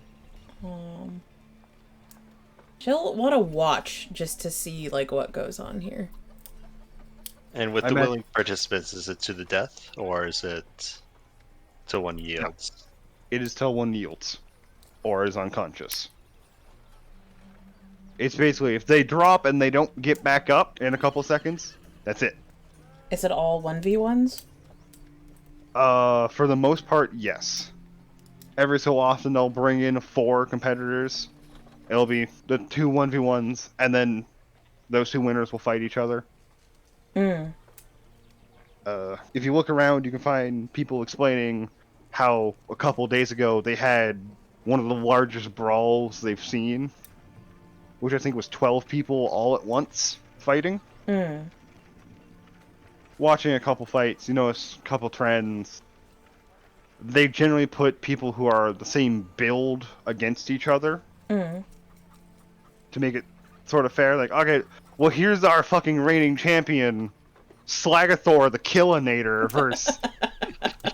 She'll want to watch just to see, like, what goes on here. And with the willing participants, is it to the death, or is it till one yields? It is till one yields, or is unconscious. It's basically, if they drop and they don't get back up in a couple seconds, that's it. Is it all 1v1s? For the most part, yes. Every so often they'll bring in 4 competitors. It'll be the 2 1v1s, and then those 2 winners will fight each other. Mm. If you look around, you can find people explaining how a couple days ago they had one of the largest brawls they've seen, which I think was 12 people all at once fighting. Mm. Watching a couple fights, you notice a couple trends. They generally put people who are the same build against each other to make it sort of fair. Like, okay, well, here's our fucking reigning champion, Slagathor the Killinator versus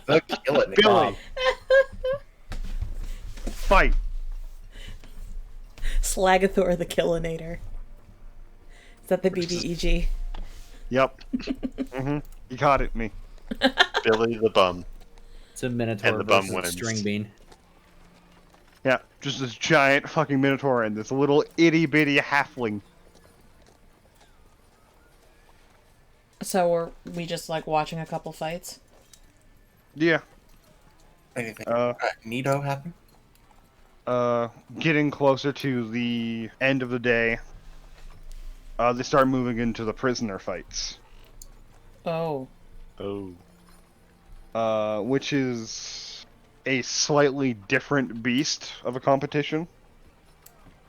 The Killinator. Billy. Fight. Slagathor the Killinator. Is that the BBEG? Yep. You caught it, me. Billy the Bum. It's a Minotaur And the bum versus wins. String Bean. Yeah, just this giant fucking Minotaur and this little itty bitty halfling. So are we just, like, watching a couple fights? Yeah. Anything Uh, neato happen? Getting closer to the end of the day, they start moving into the prisoner fights. Oh. Oh. Which is a slightly different beast of a competition,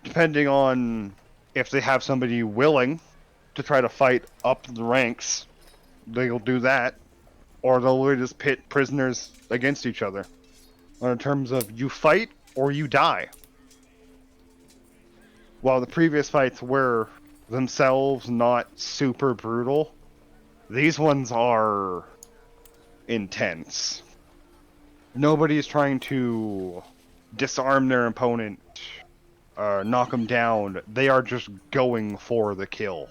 depending on if they have somebody willing to try to fight up the ranks, they'll do that, or they'll really just pit prisoners against each other. In terms of you fight or you die. While the previous fights were themselves not super brutal, these ones are intense. Nobody's trying to disarm their opponent, knock them down. They are just going for the kill.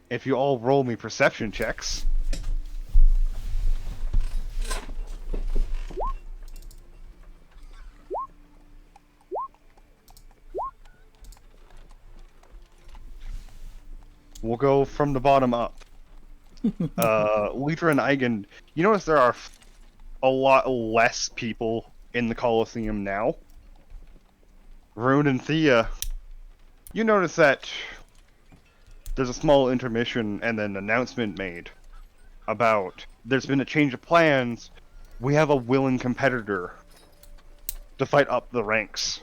If you all roll me perception checks. We'll go from the bottom up. Litra and Eigen, you notice there are a lot less people in the Colosseum now. Rune and Thia, you notice that there's a small intermission and an announcement made about there's been a change of plans. We have a willing competitor to fight up the ranks.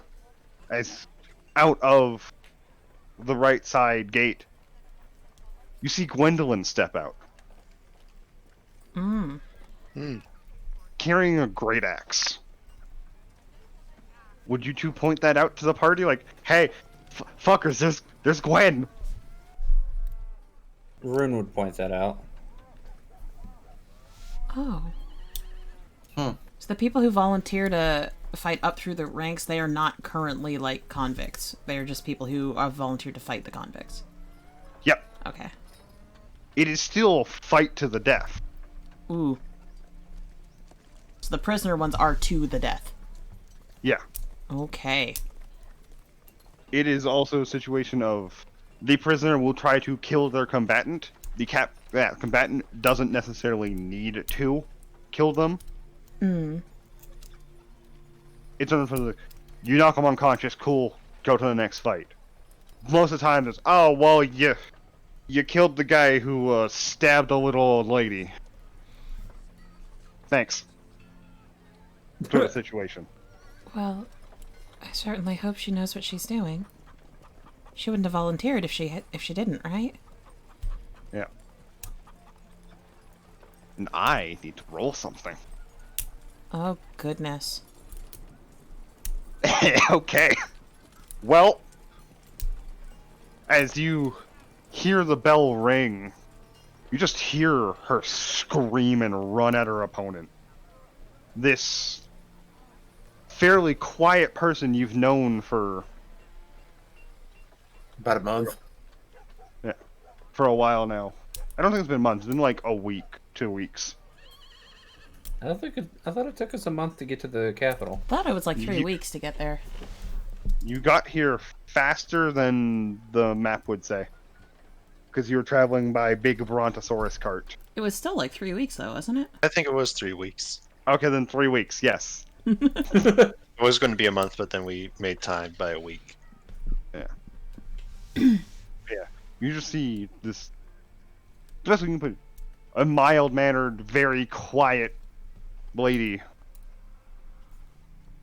As out of the right side gate, you see Gwendolyn step out. Carrying a great axe. Would you two point that out to the party? Like, hey, fuckers, there's Gwen! Rune would point that out. Oh. So the people who volunteer to fight up through the ranks, they are not currently, like, convicts. They are just people who have volunteered to fight the convicts. Yep. Okay. It is still fight to the death. Ooh. So the prisoner ones are to the death. Yeah. Okay. It is also a situation of the prisoner will try to kill their combatant. The combatant doesn't necessarily need to kill them. It's something you knock them unconscious, cool, go to the next fight. Most of the time it's, oh, well, you killed the guy who stabbed a little old lady. Thanks. Sort of situation. Well, I certainly hope she knows what she's doing. She wouldn't have volunteered if she didn't, right? Yeah. And I need to roll something. Oh, goodness. Okay. Well, as you hear the bell ring, you just hear her scream and run at her opponent. This fairly quiet person you've known for About a month. for a while now. I don't think it's been months. It's been like a week, 2 weeks. I thought it took us a month to get to the capital. Thought it was like 3 weeks to get there. You got here faster than the map would say. Because you were traveling by big Brontosaurus cart. It was still like 3 weeks, though, wasn't it? I think it was 3 weeks. Okay, then 3 weeks, yes. It was going to be a month, but then we made time by a week. Yeah. Yeah. You just see this, best we can put it, a mild-mannered, very quiet lady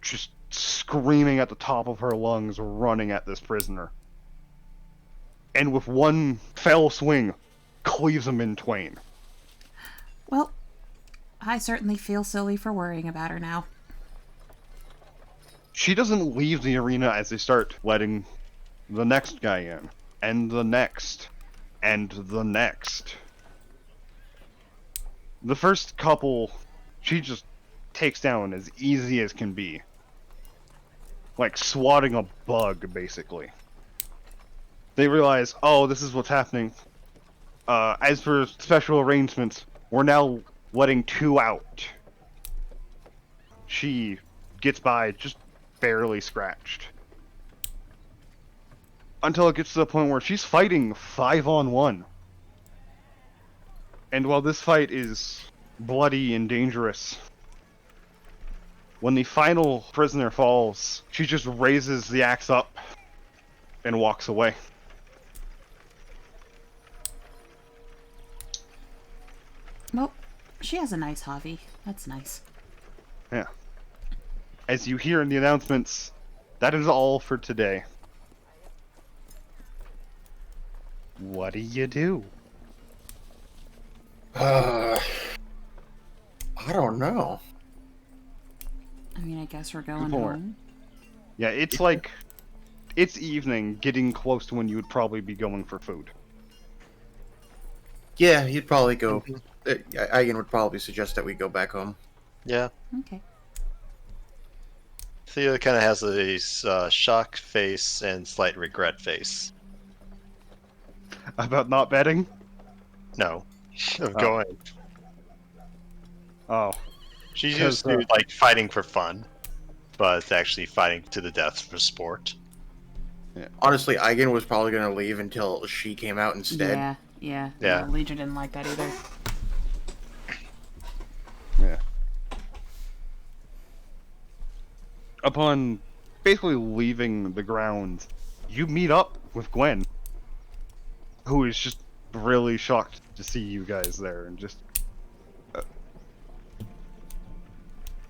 just screaming at the top of her lungs, running at this prisoner. And with one fell swing, cleaves him in twain. Well, I certainly feel silly for worrying about her now. She doesn't leave the arena as they start letting the next guy in, and the next, and the next. The first couple, she just takes down as easy as can be. Like swatting a bug, basically. They realize, oh, this is what's happening. As for special arrangements, we're now letting 2 out. She gets by just barely scratched. Until it gets to the point where she's fighting 5-on-1. And while this fight is bloody and dangerous, when the final prisoner falls, she just raises the axe up and walks away. Well, She has a nice hobby. That's nice. Yeah. As you hear in the announcements, that is all for today. What do you do? I don't know. I mean, I guess we're going More. home. Yeah, it's like... It's evening, getting close to when you would probably be going for food. Yeah, you'd probably go. Eigen would probably suggest that we go back home. Yeah. Okay. Thea kind of has a shock face and slight regret face. About not betting? No. Of Oh. going. Oh. She's 'Cause, used to like fighting for fun, but actually fighting to the death for sport. Honestly, Eigen was probably going to leave until she came out instead. Yeah. Yeah. No, Legion didn't like that either. Yeah. Upon basically leaving the grounds, you meet up with Gwen, who is just really shocked to see you guys there, and just...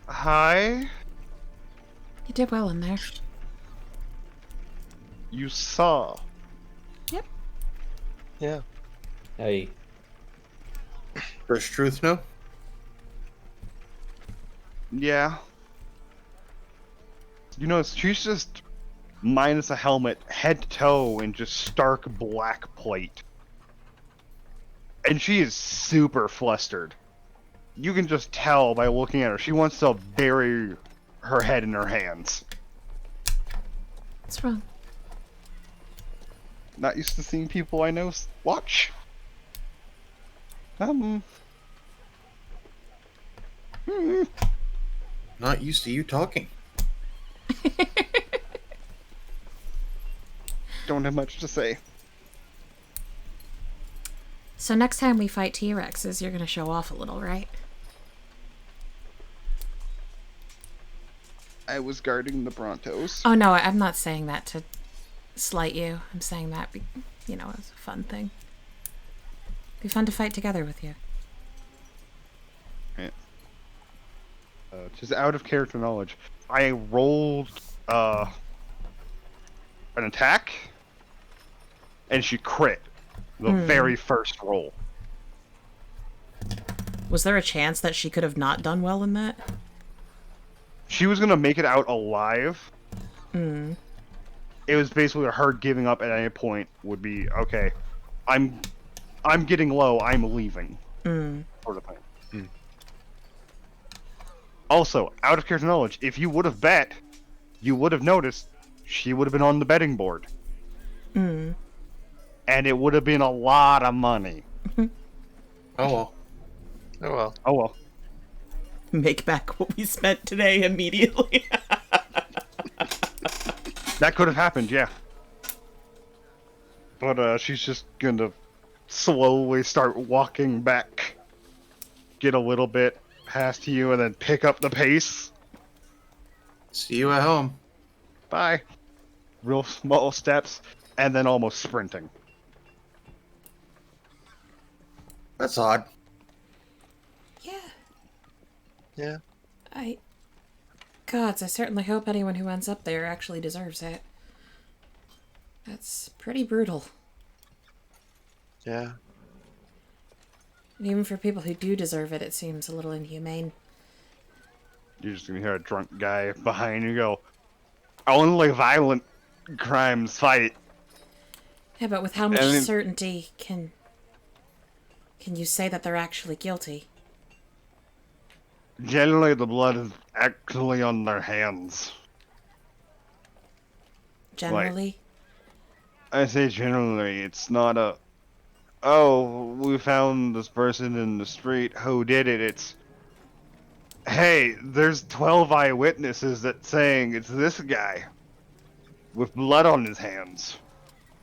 Hi? You did well in there. You saw. Yep. Yeah. Hey, Does Truth know? Yeah. You know, she's just minus a helmet, head to toe, in just stark black plate. And she is super flustered. You can just tell by looking at her. She wants to bury her head in her hands. What's wrong? Not used to seeing people I know watch. Not used to you talking. Don't have much to say. So next time we fight T-Rexes, you're gonna show off a little, right? I was guarding the Brontos. Oh no, I'm not saying that to slight you. I'm saying that, as a fun thing. Be fun to fight together with you. Yeah. Just out of character knowledge, I rolled an attack, and she crit the very first roll. Was there a chance that she could have not done well in that? She was gonna make it out alive. It was basically her giving up at any point would be okay. I'm getting low. I'm leaving. Sort of thing. Also, out of character knowledge, if you would have bet, you would have noticed she would have been on the betting board. And it would have been a lot of money. Oh well. Oh well. Oh well. Make back what we spent today immediately. That could have happened, yeah. But she's just gonna slowly start walking back. Get a little bit past you and then pick up the pace. See you at home. Bye. Real small steps, and then almost sprinting. That's odd. Yeah. Gods, I certainly hope anyone who ends up there actually deserves it. That's pretty brutal. Yeah. And even for people who do deserve it, it seems a little inhumane. You're just gonna hear a drunk guy behind you go, only violent crimes fight. Yeah, but with how much I mean- certainty can you say that they're actually guilty? Generally, the blood is actually on their hands. Generally? I say generally, it's not a, oh, we found this person in the street, who did it? It's, hey, there's 12 eyewitnesses that saying it's this guy with blood on his hands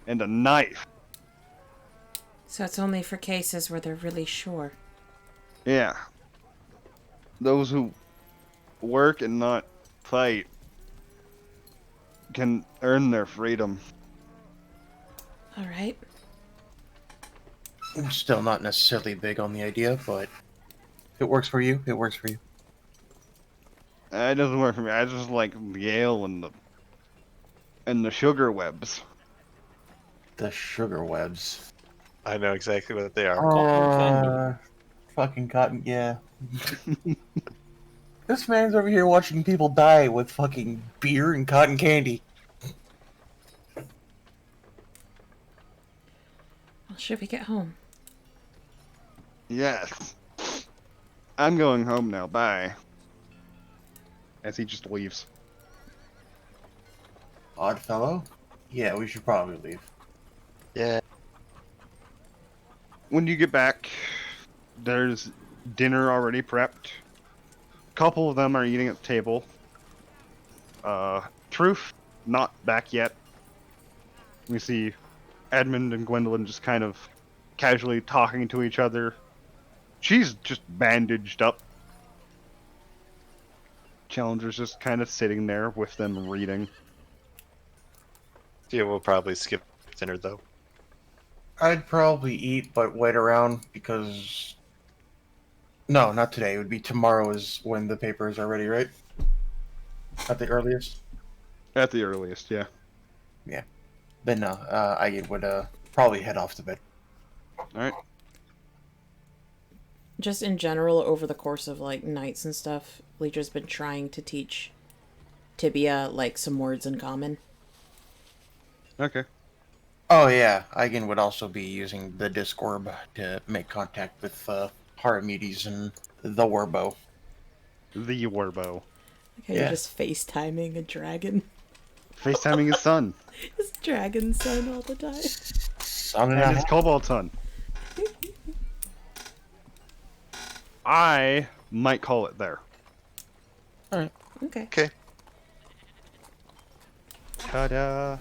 and a knife. So it's only for cases where they're really sure. Yeah. Those who work and not fight can earn their freedom. Alright. I'm still not necessarily big on the idea, but If it works for you, it works for you. It doesn't work for me. I just like the ale and the sugar webs. The sugar webs. I know exactly what they are. Fucking cotton, yeah. This man's over here watching people die with fucking beer and cotton candy. Well, should we get home? Yes. I'm going home now. Bye. As he just leaves. Odd fellow? Yeah, we should probably leave. Yeah. When you get back, there's dinner already prepped. A couple of them are eating at the table. Truth, not back yet. We see Edmund and Gwendolyn just kind of casually talking to each other. She's just bandaged up. Challenger's just kind of sitting there with them reading. Yeah, we'll probably skip dinner though. I'd probably eat, but wait around because... No, not today. It would be tomorrow is when the papers are ready, right? At the earliest? At the earliest, yeah. Yeah. Then no, I would probably head off to bed. Alright. Just in general, over the course of, like, nights and stuff, Leecher's been trying to teach Tibia, like, some words in common. Okay. Oh yeah, Eigen would also be using the Discord to make contact with Haramedes and the Warbo. The Warbo. Okay, Yeah. you're just FaceTiming a dragon. FaceTiming his son. His dragon son all the time. Son And his cobalt son. I might call it there. Okay. Okay. Ta-da!